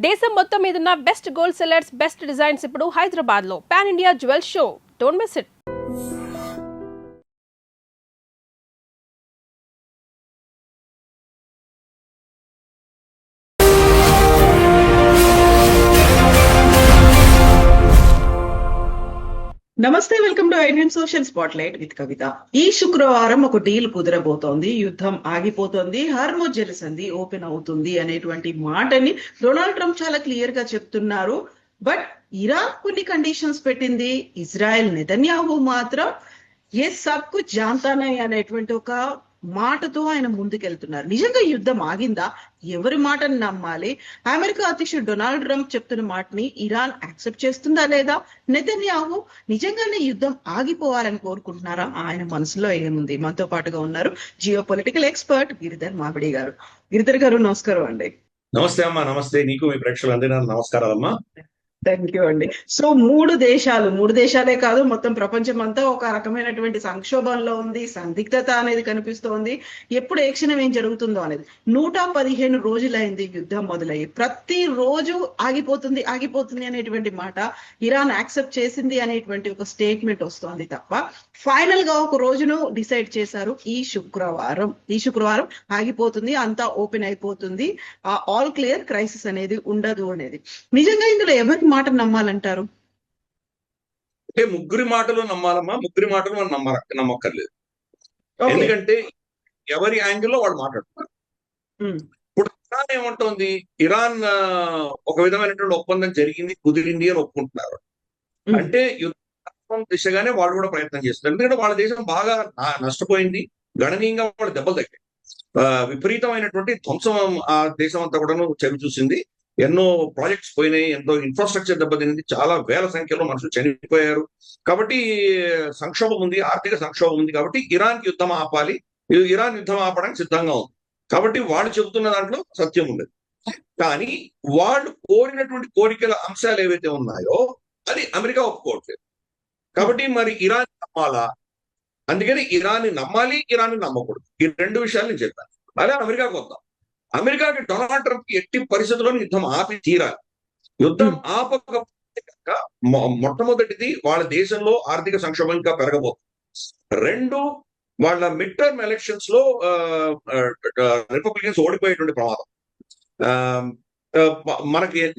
దేశం మొత్తం మీదున్న best gold sellers, best designs ఇప్పుడు హైదరాబాద్ లో pan India jewel show. Don't miss it. Namaste, welcome to Indian social spotlight with Kavitha. ఈ శుక్రవారం ఒక డీల్ కుదరబోతోంది, యుద్ధం ఆగిపోతోంది, హార్మోజ్ జలసంధి ఓపెన్ అవుతుంది అనేటువంటి మాటని డొనాల్డ్ ట్రంప్ చాలా క్లియర్ గా చెప్తున్నారు. బట్ ఇరాన్ కొన్ని కండిషన్స్ పెట్టింది, ఇజ్రాయెల్ నెతన్యాహు మాత్రం ఏ సబ్కు జాంతానే అనేటువంటి ఒక మాటతో ఆయన ముందుకెళ్తున్నారు. నిజంగా యుద్ధం ఆగిందా? ఎవరి మాటని నమ్మాలి? అమెరికా అధ్యక్షుడు డొనాల్డ్ ట్రంప్ చెప్తున్న మాటని ఇరాన్ యాక్సెప్ట్ చేస్తుందా లేదా? నెతన్యాహు నిజంగానే యుద్ధం ఆగిపోవాలని కోరుకుంటున్నారా? ఆయన మనసులో ఏముంది? మనతో పాటుగా ఉన్నారు జియో పొలిటికల్ ఎక్స్పర్ట్ గిరిధర్ మామిడి గారు. గిరిధర్ గారు నమస్కారం అండి. నమస్తే అమ్మా. నమస్తే నీకు, మీ ప్రేక్షకులందరూ నమస్కారాలమ్మా. థ్యాంక్ యూ అండి. సో మూడు దేశాలే కాదు, మొత్తం ప్రపంచం అంతా ఒక రకమైనటువంటి సంక్షోభంలో ఉంది, సందిగ్ధత అనేది కనిపిస్తోంది. ఎప్పుడు ఏ క్షణం ఏం జరుగుతుందో అనేది. 115 రోజులైంది యుద్ధం మొదలయ్యి. ప్రతి రోజు ఆగిపోతుంది అనేటువంటి మాట ఇరాన్ యాక్సెప్ట్ చేసింది అనేటువంటి ఒక స్టేట్మెంట్ వస్తోంది తప్ప ఫైనల్ గా ఒక రోజును డిసైడ్ చేశారు. ఈ శుక్రవారం ఆగిపోతుంది, అంతా ఓపెన్ అయిపోతుంది, ఆల్ క్లియర్, క్రైసిస్ అనేది ఉండదు అనేది. నిజంగా ఇందులో ఎవరి మాట నమ్మాలంటారు? అంటే ముగ్గురి మాటలు నమ్మాలమ్మా. ముగ్గురి మాటలు మనం నమ్మక్కర్లేదు. ఎందుకంటే ఎవరి యాంగిల్లో వాళ్ళు మాట్లాడుతున్నారు. ఇప్పుడు ఇరాన్ ఏమంటోంది? ఇరాన్ ఒక విధమైనటువంటి ఒప్పందం జరిగింది, కుదిరింది అని ఒప్పుకుంటున్నారు. అంటే యుద్ధం దిశగానే వాళ్ళు కూడా ప్రయత్నం చేస్తున్నారు. ఎందుకంటే వాళ్ళ దేశం బాగా నష్టపోయింది, గణనీయంగా వాళ్ళు దెబ్బలు తగ్గాయి. విపరీతమైనటువంటి ధ్వంసం ఆ దేశం అంతా కూడా చవి చూసింది. ఎన్నో ప్రాజెక్ట్స్ పోయినాయి, ఎంతో ఇన్ఫ్రాస్ట్రక్చర్ దెబ్బతింది, చాలా వేల సంఖ్యలో మనుషులు చనిపోయారు. కాబట్టి సంక్షోభం ఉంది, ఆర్థిక సంక్షోభం ఉంది. కాబట్టి ఇరాన్ యుద్ధం ఆపాలి, ఇరాన్ యుద్ధం ఆపడానికి సిద్ధంగా ఉంది. కాబట్టి వాళ్ళు చెబుతున్న దాంట్లో సత్యం ఉండదు. కానీ వాళ్ళు కోరినటువంటి కోరికల అంశాలు ఏవైతే ఉన్నాయో అది అమెరికా ఒప్పుకోవట్లేదు. కాబట్టి మరి ఇరాన్ నమ్మాలా? అందుకని ఇరాన్ని నమ్మాలి, ఇరాన్ని నమ్మకూడదు. ఈ రెండు విషయాలు నేను చెప్పాను. అదే అమెరికాకు వద్దాం. అమెరికాకి డొనాల్డ్ ట్రంప్ ఎట్టి పరిస్థితుల్లో యుద్ధం ఆపి తీరాలి. యుద్ధం ఆపకపోతే కనుక మొట్టమొదటిది వాళ్ళ దేశంలో ఆర్థిక సంక్షోభం ఇంకా పెరగబోతుంది. రెండు, వాళ్ళ మిడ్ టర్మ్ ఎలక్షన్స్ లో రిపబ్లికన్స్ ఓడిపోయేటువంటి ప్రమాదం.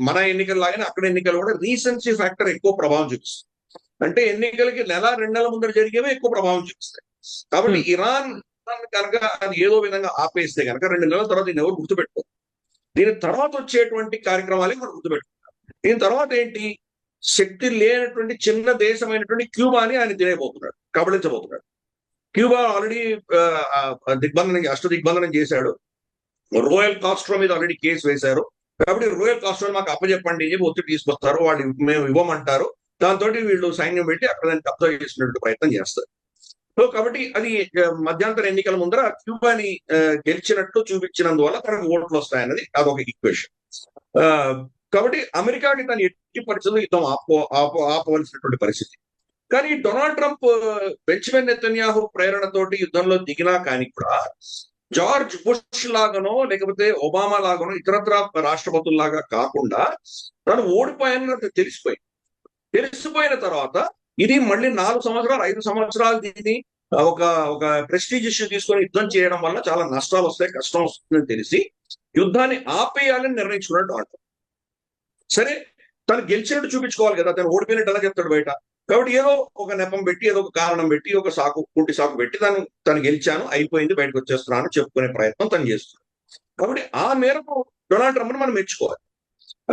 మన ఎన్నికల లాగానే అక్కడ ఎన్నికలు కూడా రీసెన్సీ ఫ్యాక్టర్ ఎక్కువ ప్రభావం చూపిస్తుంది. అంటే ఎన్నికలకి 1-2 నెలల ముందర జరిగేవే ఎక్కువ ప్రభావం చూపిస్తాయి. కాబట్టి ఇరాన్ కనుక అది ఏదో విధంగా ఆపేస్తే కనుక 2 నెలల తర్వాత దీన్ని ఎవరు గుర్తుపెట్టుకోరు. దీని తర్వాత వచ్చేటువంటి కార్యక్రమాలే మనం గుర్తుపెట్టుకుంటాం. దీని తర్వాత ఏంటి? శక్తి లేనటువంటి చిన్న దేశమైనటువంటి క్యూబాని ఆయన తినేయబోతున్నాడు, కబళించబోతున్నాడు. క్యూబా ఆల్రెడీ దిగ్బంధనం చేశాడు. రోయల్ కాస్ట్రో మీద ఆల్రెడీ కేసు వేశారు. కాబట్టి రోయల్ కాస్ట్రో మాకు అప్పచెప్పండి అని చెప్పి ఒత్తిడి తీసుకొస్తారు. వాళ్ళు మేము ఇవ్వమంటారు. దాంతో వీళ్ళు సైన్యం పెట్టి అక్కడ దాన్ని కబ్జా చేసినట్టు ప్రయత్నం చేస్తారు. సో కాబట్టి అది మధ్యంతర ఎన్నికల ముందర క్యూబాని గెలిచినట్టు చూపించినందువల్ల తనకు ఓట్లు వస్తాయన్నది అదొక ఈక్వేషన్. కాబట్టి అమెరికాకి తను ఎట్టి పరిస్థితుల్లో యుద్ధం ఆపవలసినటువంటి పరిస్థితి. కానీ డొనాల్డ్ ట్రంప్ బెంజమిన్ నెతన్యాహు ప్రేరణతోటి యుద్ధంలో దిగినా కానీ కూడా జార్జ్ బుష్ లాగానో లేకపోతే ఒబామా లాగానో ఇతరత్ర రాష్ట్రపతుల్లాగా కాకుండా తను ఓడిపోయానని తెలిసిపోయిన తర్వాత ఇది మళ్ళీ 4 సంవత్సరాలు 5 సంవత్సరాలు దీన్ని ఒక ప్రెస్టీజ్ ఇష్యూ తీసుకొని యుద్ధం చేయడం వల్ల చాలా నష్టాలు వస్తాయి, కష్టం వస్తుందని తెలిసి యుద్ధాన్ని ఆపేయాలని నిర్ణయించుకున్నాడు అంటారు. సరే, తను గెలిచినట్టు చూపించుకోవాలి కదా, తను ఓడిపోయినట్టు ఎలా చెప్తాడు బయట? కాబట్టి ఏదో ఒక నెపం పెట్టి, ఏదో ఒక కారణం పెట్టి, ఒక కుంటి సాకు పెట్టి తను గెలిచాను, అయిపోయింది, బయటకు వచ్చేస్తున్నాను చెప్పుకునే ప్రయత్నం తను చేస్తున్నాడు. కాబట్టి ఆ మేరకు డొనాల్డ్ ట్రంప్ని మనం మెచ్చుకోవాలి.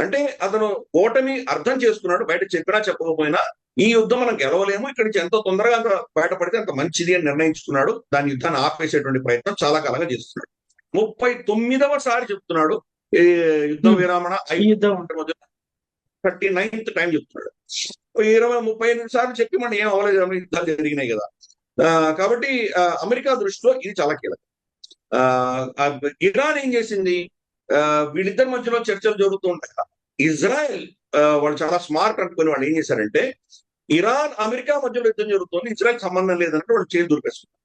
అంటే అతను ఓటమి అర్థం చేసుకున్నాడు. బయట చెప్పినా చెప్పకపోయినా ఈ యుద్ధం మనం గెలవలేము, ఇక్కడి నుంచి ఎంతో తొందరగా అంత బయటపడితే అంత మంచిది అని నిర్ణయించుకున్నాడు. దాని యుద్ధాన్ని ఆపేసేటువంటి ప్రయత్నం చాలా కాలంగా చేస్తున్నాడు. 39వ సారి చెప్తున్నాడు ఈ యుద్ధం విరామణ 39th టైం చెప్తున్నాడు. 20-35 సార్లు చెప్పి మనం ఏం అవ్వలేదు, యుద్ధాలు జరిగినాయి కదా. కాబట్టి అమెరికా దృష్టిలో ఇది చాలా కీలకం. ఇరాన్ ఏం చేసింది? వీళ్ళిద్దరి మధ్యలో చర్చలు జరుగుతూ ఉంటాయి. ఇజ్రాయెల్ వాళ్ళు చాలా స్మార్ట్ అనుకుని వాళ్ళు ఏం చేశారంటే, ఇరాన్ అమెరికా మధ్యలో యుద్ధం జరుగుతుంది, ఇజ్రాయెల్ సంబంధం లేదంటే వాళ్ళు చేసి దూరిపేస్తున్నారు.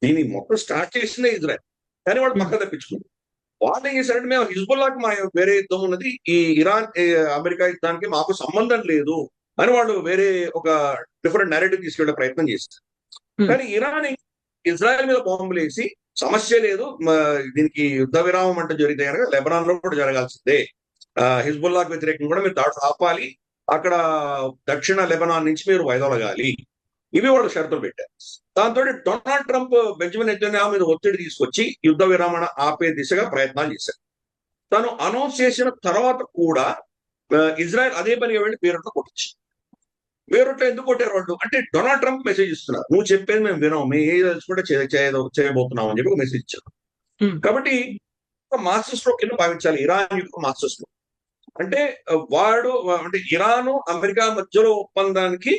దీన్ని మొత్తం స్టార్ట్ చేసిందే ఇజ్రాయెల్, కానీ వాళ్ళు పక్క తప్పించుకుంది. వాళ్ళు ఏం చేశారంటే మేము హిజ్బుల్లాకి మా వేరే యుద్ధం ఉన్నది, ఈ ఇరాన్ అమెరికా యుద్ధానికి మాకు సంబంధం లేదు అని వాళ్ళు వేరే ఒక డిఫరెంట్ నెరేటివ్ తీసుకెళ్లే ప్రయత్నం చేశారు. కానీ ఇరాన్ ఇజ్రాయెల్ మీద బాంబులు వేసి సమస్య లేదు, దీనికి యుద్ధ విరామం అంటే జరిగితే కనుక లెబనాన్ లో కూడా జరగాల్సిందే, హిజ్బుల్లాకి వ్యతిరేకంగా కూడా మీరు దాడులు ఆపాలి, అక్కడ దక్షిణ లెబనాన్ నుంచి మీరు వైదొలగాలి, ఇవి వాళ్ళు షరతులు పెట్టారు. దాంతో డొనాల్డ్ ట్రంప్ బెంజమిన్ నెతన్యాహు మీద ఒత్తిడి తీసుకొచ్చి యుద్ధ విరమణ ఆపే దిశగా ప్రయత్నాలు చేశారు. తను అనౌన్స్ చేసిన తర్వాత కూడా ఇజ్రాయెల్ అదే పనిగా వెళ్ళి బేరూట్లో కొట్టించి, బేరూట్లో ఎందుకు కొట్టారు వాళ్ళు అంటే డొనాల్డ్ ట్రంప్ మెసేజ్ ఇస్తున్నారు, నువ్వు చెప్పేది మేము వినాం, మేము ఏ కూడా చేయబోతున్నాం అని చెప్పి ఒక మెసేజ్ ఇచ్చారు. కాబట్టి మాస్టర్ స్ట్రోక్ కింద భావించాలి ఇరాన్ యొక్క మాస్టర్ స్ట్రోక్. అంటే వాడు అంటే ఇరాను అమెరికా మధ్యలో ఒప్పందానికి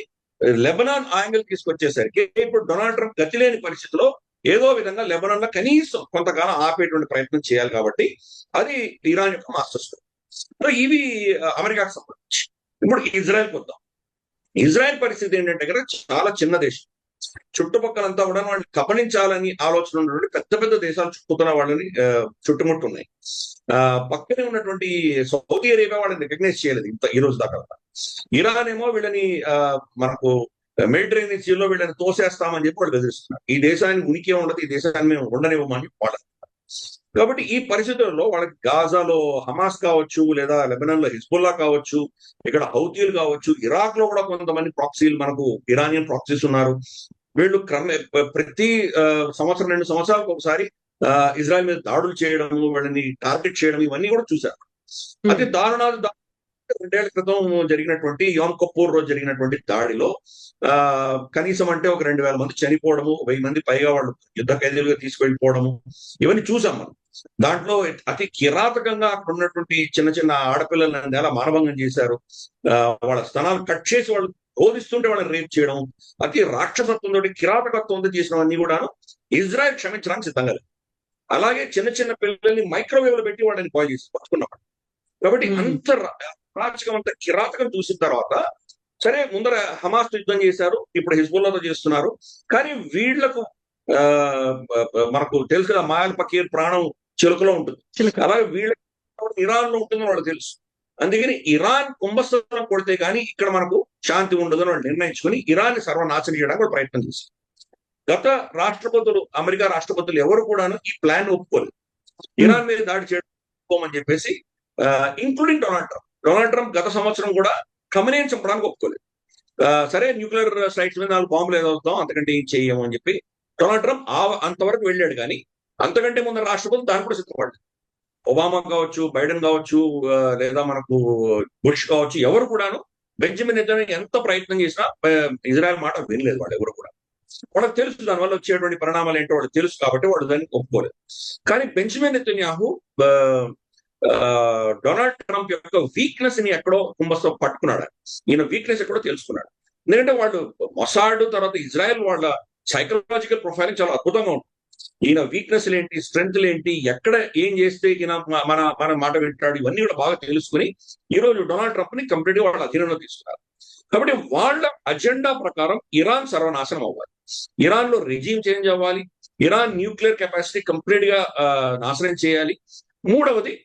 లెబనాన్ యాంగిల్ తీసుకొచ్చేసరికి ఇప్పుడు డొనాల్డ్ ట్రంప్ గతి లేని పరిస్థితిలో ఏదో విధంగా లెబనాన్ లో కనీసం కొంతకాలం ఆపేటువంటి ప్రయత్నం చేయాలి. కాబట్టి అది ఇరాన్ యొక్క మాస్టర్ స్ట్రోక్. సో ఇవి అమెరికాకు సంబంధించి. ఇప్పుడు ఇజ్రాయెల్కి వద్దాం. ఇజ్రాయెల్ పరిస్థితి ఏంటంటే కనుక చాలా చిన్న దేశం, చుట్టుపక్కలంతా కూడా వాళ్ళని కబళించాలని ఆలోచన ఉన్నటువంటి పెద్ద పెద్ద దేశాలు చుట్టుకున్న వాళ్ళని చుట్టుముట్టున్నాయి. పక్కనే ఉన్నటువంటి సౌదీ అరేబియా వాళ్ళని రికగ్నైజ్ చేయలేదు ఇంత ఈ రోజు దాకా. ఇరాన్ ఏమో వీళ్ళని మనకు మెడిటరేనియన్ సీలో వీళ్ళని తోసేస్తామని చెప్పి వాళ్ళు బెదిరిస్తున్నారు. ఈ దేశానికి ఉనికి ఉండదు, ఈ దేశాన్ని మేము ఉండనివ్వమని వాళ్ళు. కాబట్టి ఈ పరిస్థితుల్లో వాళ్ళకి గాజాలో హమాస్ కావచ్చు, లేదా లెబనాన్ లో హిజ్బుల్లా కావచ్చు, ఇక్కడ హౌతీలు కావచ్చు, ఇరాక్ లో కూడా కొంతమంది ప్రాక్సీలు మనకు ఇరానియన్ ప్రాక్సీస్ ఉన్నారు. వీళ్ళు ప్రతి సంవత్సరం 2 సంవత్సరాలకు ఒకసారి ఇజ్రాయెల్ మీద దాడులు చేయడము, వీళ్ళని టార్గెట్ చేయడం, ఇవన్నీ కూడా చూశారు. అతి దారుణాలు 2 ఏళ్ల క్రితం జరిగినటువంటి యోమ్ కపూర్ రోజు జరిగినటువంటి దాడిలో కనీసం అంటే ఒక 2,000 మంది చనిపోవడము, 1000 మంది పైగా వాళ్ళు యుద్ధ ఖైదీలుగా తీసుకెళ్లిపోవడము, ఇవన్నీ చూసాం మనం. దాంట్లో అతి కిరాతకంగా అక్కడ ఉన్నటువంటి చిన్న చిన్న ఆడపిల్లలను ఎలా మానభంగం చేశారు, వాళ్ళ స్తనాలు కట్ చేసి వాళ్ళు బోధిస్తుంటే వాళ్ళని రేప్ చేయడం, అతి రాక్షసత్వంతో కిరాతకత్వంతో చేసినవన్నీ కూడాను ఇజ్రాయెల్ క్షమించడానికి సిద్ధంగా లేదు. అలాగే చిన్న చిన్న పిల్లల్ని మైక్రోవేవ్ లో పెట్టి వాళ్ళని పాయిల్ చేసి పట్టుకున్నవాడు. కాబట్టి అంత రాచకం, అంత కిరాతకం చూసిన తర్వాత సరే ముందర హమాస్ యుద్ధం చేశారు, ఇప్పుడు హిజ్బుల్లాతో చేస్తున్నారు. కానీ వీళ్లకు మనకు తెలుసు కదా, మాయల్ పకీర్ ప్రాణం చిలుకలో ఉంటుంది, అలాగే వీళ్ళకి ఇరాన్ లో ఉంటుందని వాళ్ళకి తెలుసు. అందుకని ఇరాన్ కుంభస్థలం కొడితే కానీ ఇక్కడ మనకు శాంతి ఉండదని వాళ్ళు నిర్ణయించుకుని ఇరాన్ సర్వనాశనం చేయడానికి వాళ్ళు ప్రయత్నం చేశారు. గత రాష్ట్రపతులు, అమెరికా రాష్ట్రపతులు ఎవరు కూడాను ఈ ప్లాన్ ఒప్పుకోలేదు, ఇరాన్ మీద దాడి చేయడం చెప్పేసి, ఇంక్లూడింగ్ డొనాల్డ్ ట్రంప్ గత సంవత్సరం కూడా ఖమేనీని చంపడానికి ఒప్పుకోలేదు. సరే న్యూక్లియర్ సైట్స్ మీద 4 బాంబులు ఏదవుతాం, అంతకంటే ఏం చేయము అని చెప్పి డొనాల్డ్ ట్రంప్ అంతవరకు వెళ్ళాడు. కానీ అంతకంటే ముందు రాష్ట్రపతులు దాన్ని కూడా సిద్ధపడ్డారు. ఒబామా కావచ్చు, బైడెన్ కావచ్చు, లేదా మనకు బుష్ కావచ్చు, ఎవరు కూడాను బెంజమిన్ నెతన్యాహు ఎంత ప్రయత్నం చేసినా ఇజ్రాయెల్ మాట వినలేదు. వాళ్ళు ఎవరు కూడా, వాళ్ళకి తెలుసు దానివల్ల వచ్చేటువంటి పరిణామాలు ఏంటో వాళ్ళకి తెలుసు, కాబట్టి వాళ్ళు దాన్ని ఒప్పుకోలేదు. కానీ బెంజమిన్ నెతన్యాహు డొనాల్డ్ ట్రంప్ యొక్క వీక్నెస్ ని ఎక్కడో కుంభస్థం పట్టుకున్నాడు. ఈయన వీక్నెస్ ఎక్కడో తెలుసుకున్నాడు. ఎందుకంటే వాళ్ళు మొసాడ్ తర్వాత ఇజ్రాయెల్ వాళ్ళ సైకలాజికల్ ప్రొఫైలింగ్ చాలా అద్భుతంగా ఉంటుంది. ఈయన వీక్నెస్ ఏంటి, స్ట్రెంగ్త్ ఏంటి, ఎక్కడ ఏం చేస్తే ఈయన మన మాట వింటాడు, ఇవన్నీ కూడా బాగా తెలుసుకుని ఈ రోజు డొనాల్డ్ ట్రంప్ ని కంప్లీట్ గా వాళ్ళ అధీనంలో తీసుకున్నారు. కాబట్టి వాళ్ళ అజెండా ప్రకారం ఇరాన్ సర్వనాశనం అవ్వాలి, ఇరాన్ లో రెజీమ్ చేంజ్ అవ్వాలి, ఇరాన్ న్యూక్లియర్ కెపాసిటీ కంప్లీట్ గా నాశనం చేయాలి. మూడవది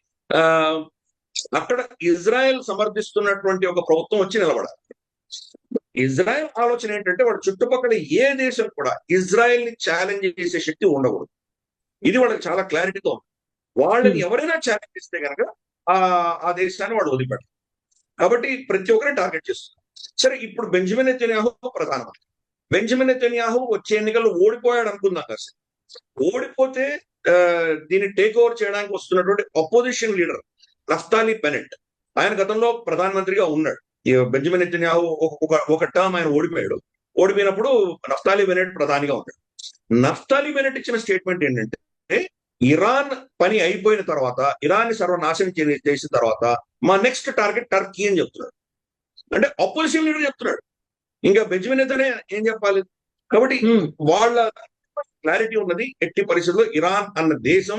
అక్కడ ఇజ్రాయెల్ సమర్థిస్తున్నటువంటి ఒక ప్రభుత్వం వచ్చి నిలబడాలి. ఇజ్రాయెల్ ఆలోచన ఏంటంటే వాడు చుట్టుపక్కల ఏ దేశం కూడా ఇజ్రాయెల్ ని ఛాలెంజ్ చేసే శక్తి ఉండకూడదు. ఇది వాళ్ళకి చాలా క్లారిటీతో ఉంది. వాళ్ళని ఎవరైనా ఛాలెంజ్ చేస్తే కనుక ఆ దేశాన్ని వాడు వదిలిపెట్టారు. కాబట్టి ప్రతి ఒక్కరిని టార్గెట్ చేస్తున్నారు. సరే, ఇప్పుడు బెంజమిన్ నెతన్యాహు ప్రధానమంత్రి. బెంజమిన్ నెతన్యాహు వచ్చే ఎన్నికల్లో ఓడిపోయాడు అనుకుందాం కదా. ఓడిపోతే దీన్ని టేక్ ఓవర్ చేయడానికి వస్తున్నటువంటి అపోజిషన్ లీడర్ నఫ్తాలి బెనెట్, ఆయన గతంలో ప్రధానమంత్రిగా ఉన్నాడు. బెంజమిన్ నెతన్యాహు ఒక టర్మ్ ఆయన ఓడిపోయాడు. ఓడిపోయినప్పుడు నఫ్తాలి బెనెట్ ప్రధానిగా ఉన్నాడు. నఫ్తాలి బెనెట్ ఇచ్చిన స్టేట్మెంట్ ఏంటంటే, ఇరాన్ పని అయిపోయిన తర్వాత, ఇరాన్ ని సర్వనాశనం చేసిన తర్వాత మా నెక్స్ట్ టార్గెట్ టర్కీ అని చెప్తున్నాడు. అంటే అపోజిషన్ లీడర్ చెప్తున్నాడు. ఇంకా బెంజమిన్ నెతన్యాహు ఏం చెప్పాలి? కాబట్టి వాళ్ళ క్లారిటీ ఉన్నది, ఎట్టి పరిస్థితుల్లో ఇరాన్ అన్న దేశం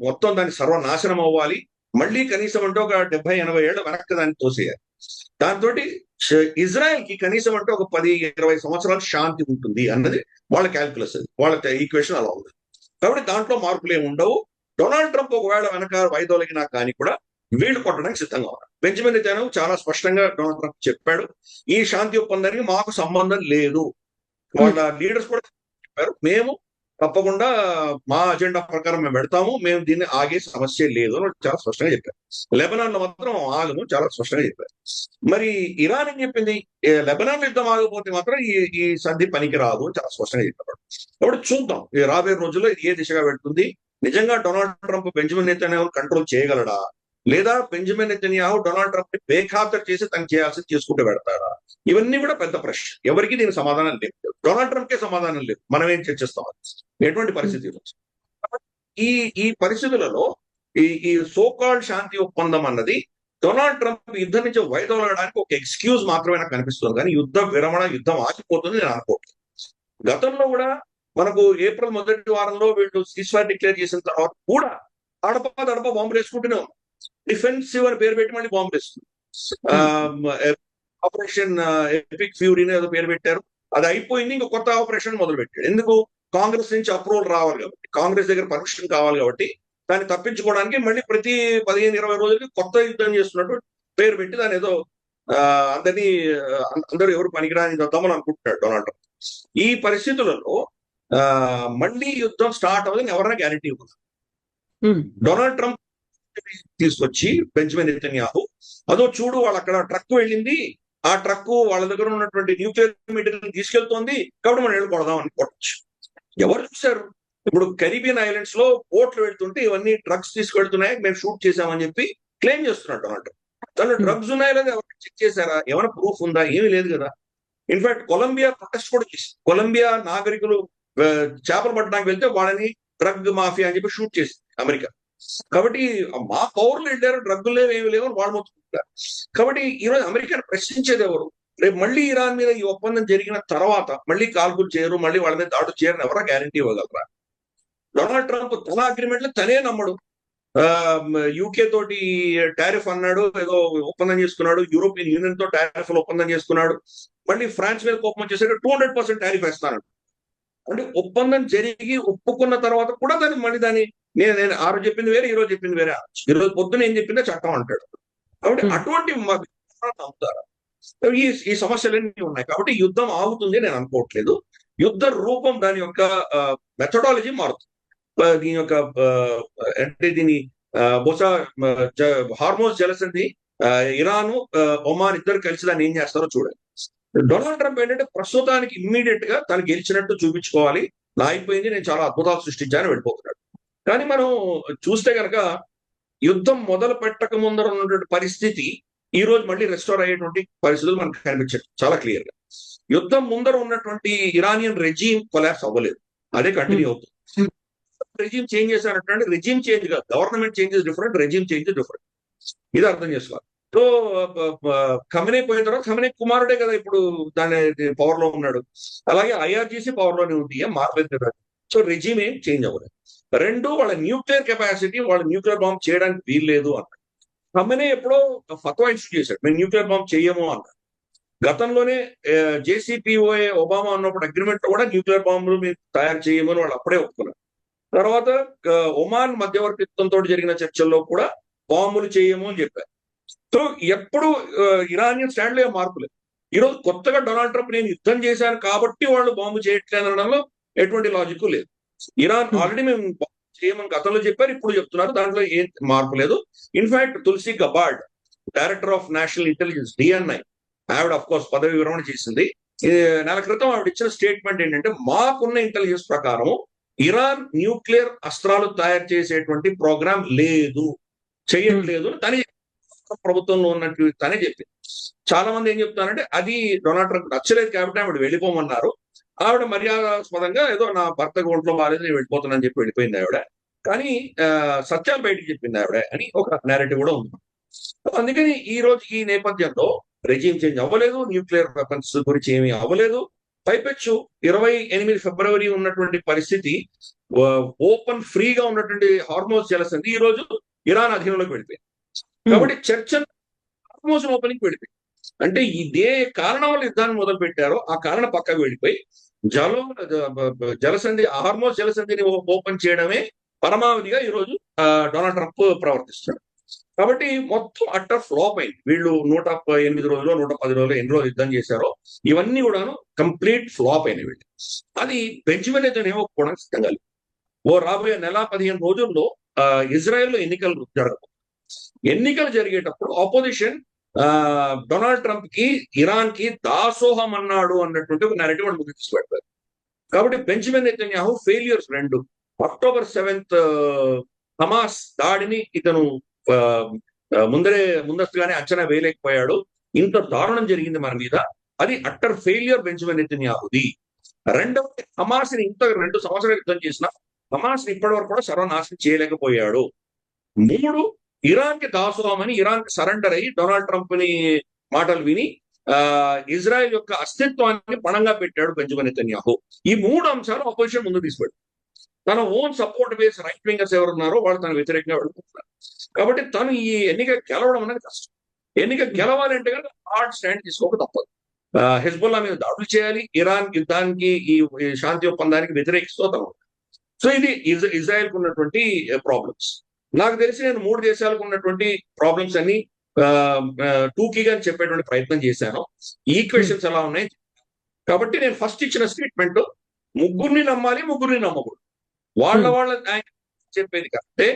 మొత్తం దాన్ని సర్వనాశనం అవ్వాలి, మళ్ళీ కనీసం అంటే ఒక 70-80 ఏళ్ళ వెనక్కి దాన్ని తోసేయాలి. దాంతో ఇజ్రాయెల్ కి కనీసం అంటే ఒక 10-20 సంవత్సరాలు శాంతి ఉంటుంది అన్నది వాళ్ళ క్యాల్కులస్, వాళ్ళ ఈక్వేషన్ అలా ఉంది. కాబట్టి దాంట్లో మార్పులు ఏమి ఉండవు. డొనాల్డ్ ట్రంప్ ఒకవేళ వెనక వైదొలిగినా కానీ కూడా వీళ్ళు కొట్టడానికి సిద్ధంగా ఉన్నారు. బెంజమిన్ నెతన్యాహు చాలా స్పష్టంగా డొనాల్డ్ ట్రంప్ చెప్పాడు, ఈ శాంతి ఒప్పందానికి మాకు సంబంధం లేదు. వాళ్ళ లీడర్స్ కూడా చెప్పారు, మేము తప్పకుండా మా అజెండా ప్రకారం మేము పెడతాము, మేము దీన్ని ఆగే సమస్య లేదు అని చాలా స్పష్టంగా చెప్పారు. లెబనాన్ లో మాత్రం ఆగము చాలా స్పష్టంగా చెప్పారు. మరి ఇరాన్ ఏం చెప్పింది, లెబనాన్ యుద్ధం ఆగకపోతే మాత్రం ఈ సంధి పనికి రాదు అని చాలా స్పష్టంగా చెప్పారు. కాబట్టి చూద్దాం ఈ రాబోయే రోజుల్లో ఏ దిశగా పెడుతుంది. నిజంగా డొనాల్డ్ ట్రంప్ బెంజమిన్ నెతన్యాహును కంట్రోల్ చేయగలడా, లేదా బెంజమిన్ నెతన్యాహు డొనాల్డ్ ట్రంప్ ని బేఖాతరు చేసి తను చేయాల్సింది చేసుకుంటూ పెడతాడా, ఇవన్నీ కూడా పెద్ద ప్రశ్న. ఎవరికి దీనికి సమాధానం లేదు. డొనాల్డ్ ట్రంప్ కే సమాధానం లేదు. మనం ఏం చర్చిస్తాం ఎటువంటి పరిస్థితి. ఈ పరిస్థితులలో ఈ సోకాల్డ్ శాంతి ఒప్పందం అన్నది డొనాల్డ్ ట్రంప్ యుద్ధం నుంచి వైదొలగడానికి ఒక ఎక్స్క్యూజ్ మాత్రమే నాకు కనిపిస్తుంది, కానీ యుద్ధ విరమణ, యుద్ధం ఆగిపోతుంది నేను అనుకోవట్లేదు. గతంలో కూడా మనకు ఏప్రిల్ మొదటి వారంలో వీళ్ళు సీజ్ఫైర్ డిక్లేర్ చేసిన తర్వాత కూడా అడప బాంబులు వేసుకుంటూనే ఉన్నాం. డిఫెన్సివ్ అని పేరు పెట్టి మళ్ళీ బాంబులు వేస్తుంది. ఆపరేషన్ ఎపిక్ ఫ్యూరీని ఏదో పేరు పెట్టారు, అది అయిపోయింది. ఇంకో కొత్త ఆపరేషన్ మొదలు పెట్టాడు. ఎందుకు, కాంగ్రెస్ నుంచి అప్రూవల్ రావాలి కాబట్టి, కాంగ్రెస్ దగ్గర పర్మిషన్ కావాలి కాబట్టి, దాన్ని తప్పించుకోవడానికి మళ్ళీ ప్రతి 15-20 రోజులకి కొత్త యుద్ధం చేస్తున్నట్టు పేరు పెట్టి దాని ఏదో అందరూ ఎవరు పనికిరాని వద్దామని అనుకుంటున్నాడు డొనాల్డ్ ట్రంప్. ఈ పరిస్థితులలో మళ్ళీ యుద్ధం స్టార్ట్ అవ్వదని ఎవరైనా గ్యారంటీ ఇవ్వదు. డొనాల్డ్ ట్రంప్ తీసుకొచ్చి బెంజమిన్ నెతన్యాహు, అదో చూడు వాళ్ళు అక్కడ ట్రక్ వెళ్ళింది, ఆ ట్రక్ వాళ్ళ దగ్గర ఉన్నటువంటి న్యూక్లియర్ మెటీరియల్ తీసుకెళ్తోంది కాబట్టి మనం వెళ్ళి కొడదాం అని కొట్టచ్చు. ఎవరు చూశారు? ఇప్పుడు కరీబియన్ ఐలాండ్స్ లో బోట్లు వెళ్తుంటే ఇవన్నీ డ్రగ్స్ తీసుకెళ్తున్నాయి, మేము షూట్ చేశామని చెప్పి క్లెయిమ్ చేస్తున్నాడు డొనాల్డ్ ట్రంప్. తను డ్రగ్స్ ఉన్నాయో లేదా ఎవరు చెక్ చేశారా? ఏమైనా ప్రూఫ్ ఉందా? ఏమీ లేదు కదా. ఇన్ఫాక్ట్ కొలంబియా ప్రొటెస్ట్ కూడా చేసి, కొలంబియా నాగరికులు చేపలు పట్టడానికి వెళ్తే వాళ్ళని డ్రగ్ మాఫియా అని చెప్పి షూట్ చేసింది అమెరికా. కాబట్టి మా పౌరులు వెళ్ళారు, డ్రగ్గులు ఏమి లేవు అని వాళ్ళు మొత్తుకుంటారు. కాబట్టి ఈరోజు అమెరికాను ప్రశ్నించేది ఎవరు? రేపు మళ్ళీ ఇరాన్ మీద ఈ ఒప్పందం జరిగిన తర్వాత మళ్ళీ కాల్పులు చేయరు, మళ్ళీ వాళ్ళ మీద దాడులు చేయరని ఎవరా గ్యారంటీ ఇవ్వగలరా? డొనాల్డ్ ట్రంప్ తన అగ్రిమెంట్ లో తనే నమ్మడు. యూకే తోటి టారిఫ్ అన్నాడు, ఏదో ఒప్పందం చేసుకున్నాడు, యూరోపియన్ యూనియన్ తో టారిఫ్ ఒప్పందం చేసుకున్నాడు, మళ్ళీ ఫ్రాన్స్ మీద కోపం వచ్చేసరికి 200% టారిఫ్ వేస్తాను. అంటే ఒప్పందం జరిగి ఒప్పుకున్న తర్వాత కూడా దాన్ని నేను ఆ రోజు చెప్పింది వేరే, ఈ రోజు చెప్పింది వేరే. ఈ రోజు పొద్దున ఏం చెప్పిందో చట్టం అంటాడు. కాబట్టి అటువంటి నమ్ముతారు. ఈ సమస్యలన్నీ ఉన్నాయి. కాబట్టి యుద్ధం ఆగుతుంది నేను అనుకోవట్లేదు. యుద్ధ రూపం, దాని యొక్క మెథడాలజీ మారుతుంది. దీని యొక్క అంటే దీని బహుశా హార్మోస్ జలసంధి, ఇరాను ఒమాన్ ఇద్దరు కలిసి దాన్ని ఏం చేస్తారో చూడండి. డొనాల్డ్ ట్రంప్ ఏంటంటే ప్రస్తుతానికి ఇమ్మీడియట్ గా తను గెలిచినట్టు చూపించుకోవాలి, నా అయిపోయింది, నేను చాలా అద్భుతాలు సృష్టించాలని వెళ్ళిపోతున్నాడు. కానీ మనం చూస్తే కనుక యుద్ధం మొదలు పెట్టక ముందర ఉన్నటువంటి పరిస్థితి ఈ రోజు మళ్ళీ రెస్టోర్ అయ్యేటువంటి పరిస్థితులు మనకు కనిపించాయి చాలా క్లియర్ గా. యుద్ధం ముందర ఉన్నటువంటి ఇరానియన్ రెజీమ్ కొలాప్స్ అవ్వలేదు, అదే కంటిన్యూ అవుతుంది. రెజీమ్ చేంజ్ చేశారంటే రెజీమ్ చేంజ్ కాదు, government changes different, regime changes different. ఇది అర్థం చేసుకోవాలి. సో ఖమెనీ పోయిన తర్వాత ఖమెనీ కుమారుడే కదా ఇప్పుడు దాని పవర్ లో ఉన్నాడు. అలాగే ఐఆర్జీసీ పవర్ లోనే ఉంది, ఏం మారలేదు కదా. సో రెజీమ్ ఏం చేంజ్ అవ్వలేదు. రెండు, వాళ్ళ న్యూక్లియర్ కెపాసిటీ, వాళ్ళ న్యూక్లియర్ బాంబ్ చేయడానికి వీల్లేదు అన్నాడు. ఖమెనీ ఎప్పుడో ఫత్వా ఇష్యూ చేశాడు, మేము న్యూక్లియర్ బాంబ్ చేయము అన్నాడు. గతంలోనే జేసీపీఓఏ ఒబామా ఉన్నప్పుడు అగ్రిమెంట్ కూడా న్యూక్లియర్ బాంబులు మీరు తయారు చేయమని వాళ్ళు అప్పుడే ఒప్పుకున్నారు. తర్వాత ఒమాన్ మధ్యవర్తిత్వంతో జరిగిన చర్చల్లో కూడా బాంబులు చేయము అని చెప్పారు. సో ఎప్పుడు ఇరానియన్ స్టాండ్ లో మార్పు లేదు. ఈరోజు కొత్తగా డొనాల్డ్ ట్రంప్ నేను యుద్ధం చేశాను కాబట్టి వాళ్ళు బాంబు చేయట్లేదు అనడంలో ఎటువంటి లాజిక్ లేదు. ఇరాన్ ఆల్రెడీ మేము చేయమని గతంలో చెప్పారు, ఇప్పుడు చెప్తున్నారు, దాంట్లో ఏం మార్పు లేదు. In fact Tulsi Gabbard, director of national intelligence DNI, ఆవిడ అఫ్ కోర్స్ పదవి విరమణ చేసింది. నెల క్రితం ఆవిడ ఇచ్చిన స్టేట్మెంట్ ఏంటంటే, మాకున్న ఇంటెలిజెన్స్ ప్రకారం ఇరాన్ న్యూక్లియర్ అస్త్రాలు తయారు చేసేటువంటి ప్రోగ్రామ్ లేదు, చేయట్లేదు తనే ప్రభుత్వంలో ఉన్నట్టు తనే చెప్పింది. చాలా మంది ఏం చెప్తారంటే అది డొనాల్డ్ ట్రంప్ నచ్చలేదు కాబట్టి ఆవిడ వెళ్ళిపోమన్నారు. ఆవిడ మర్యాదాస్పదంగా ఏదో నా భర్తకు ఒంట్లో బాగాలేదు నేను వెళ్ళిపోతున్నానని చెప్పి వెళ్ళిపోయింది ఆవిడ. కానీ సత్యాలు బయటికి చెప్పింది ఆవిడ అని ఒక నేరేటివ్ కూడా ఉంది. అందుకని ఈ రోజు ఈ నేపథ్యంలో రెజీమ్ చేంజ్ అవ్వలేదు, న్యూక్లియర్ వెపన్స్ గురించి ఏమీ అవ్వలేదు. పైపెచ్చు 28 ఫిబ్రవరి ఉన్నటువంటి పరిస్థితి, ఓపెన్ ఫ్రీగా ఉన్నటువంటి హార్మోస్ జలసంధి ఈ రోజు ఇరాన్ అధీనంలోకి వెళ్ళిపోయింది. కాబట్టి చర్చ హార్మోస్ ఓపెనింగ్ వెళ్ళిపోయింది. అంటే ఇదే కారణం వల్ల యుద్ధాన్ని మొదలు పెట్టారో ఆ కారణం పక్కకు వెళ్ళిపోయి జలసంధి, హార్మోస్ జలసంధిని ఓపెన్ చేయడమే పరమావధిగా ఈరోజు డొనాల్డ్ ట్రంప్ ప్రవర్తిస్తున్నాడు. కాబట్టి మొత్తం అట్టర్ ఫ్లాప్ అయింది. వీళ్ళు 108 రోజులు 110 రోజులు ఎన్ని రోజులు యుద్ధం చేశారో ఇవన్నీ కూడాను కంప్లీట్ ఫ్లాప్ అయినాయి వీళ్ళు. అది బెంజమిన్ నెతన్యాహు ఒప్పుకోవడానికి సిద్ధంగా లేదు. రాబోయే నెల 15 రోజుల్లో ఇజ్రాయెల్లో ఎన్నికలు జరగవు. ఎన్నికలు జరిగేటప్పుడు ఆపోజిషన్ డొనాల్డ్ ట్రంప్ కి ఇరాన్ కి దాసోహం అన్నాడు అన్నటువంటి ఒక నెరేటివ్ వాళ్ళు ముందుకు తీసుకుపెడతారు. కాబట్టి బెంజమిన్ నెతన్యాహు ఫెయిల్యూర్స్ రెండు. అక్టోబర్ 7th హమాస్ దాడిని ఇతను ముందస్తుగానే అంచనా వేయలేకపోయాడు. ఇంత దారుణం జరిగింది మన మీద. అది అట్టర్ ఫెయిల్యూర్ బెంజమిన్ నెతన్యాహుది. రెండవది, హమాస్ ని ఇంత 2 సంవత్సరాలు యుద్ధం చేసిన హమాస్ ని ఇప్పటి వరకు కూడా సర్వనాశనం చేయలేకపోయాడు. 3, ఇరాన్ కి దాసోహం అని ఇరాన్ కి సరెండర్ అయ్యి డొనాల్డ్ ట్రంప్ ని మాటలు విని ఇజ్రాయెల్ యొక్క అస్తిత్వాన్ని పణంగా పెట్టాడు బెంజమిన్ నెతన్యాహు. ఈ 3 అంశాలు అపోజిషన్ ముందు తీసుకెళ్ళాడు. తన own support base right wingers ఎవరు ఉన్నారో వాళ్ళు తన వ్యతిరేకంగా వెళ్ళిపోతున్నారు. కాబట్టి తను ఈ ఎన్నిక గెలవడం అనేది కష్టం. ఎన్నిక గెలవాలంటే కనుక హార్డ్ స్టాండ్ తీసుకోక తప్పదు. హెజ్బుల్లా మీద దాడులు చేయాలి, ఇరాన్ యుద్ధానికి ఈ శాంతి ఒప్పందానికి వ్యతిరేకిస్తూ తను. సో ఇది ఇజ్రాయెల్ కు ఉన్నటువంటి ప్రాబ్లమ్స్. నాకు తెలిసి నేను 3 దేశాలకు ఉన్నటువంటి ప్రాబ్లమ్స్ అన్ని టూకీగా చెప్పేటువంటి ప్రయత్నం చేశాను. ఈక్వేషన్స్ ఎలా ఉన్నాయి. కాబట్టి నేను ఫస్ట్ ఇచ్చిన స్టేట్మెంట్, ముగ్గురిని నమ్మాలి, ముగ్గురిని నమ్మకూడదు. వాళ్ళ చెప్పేది కంటే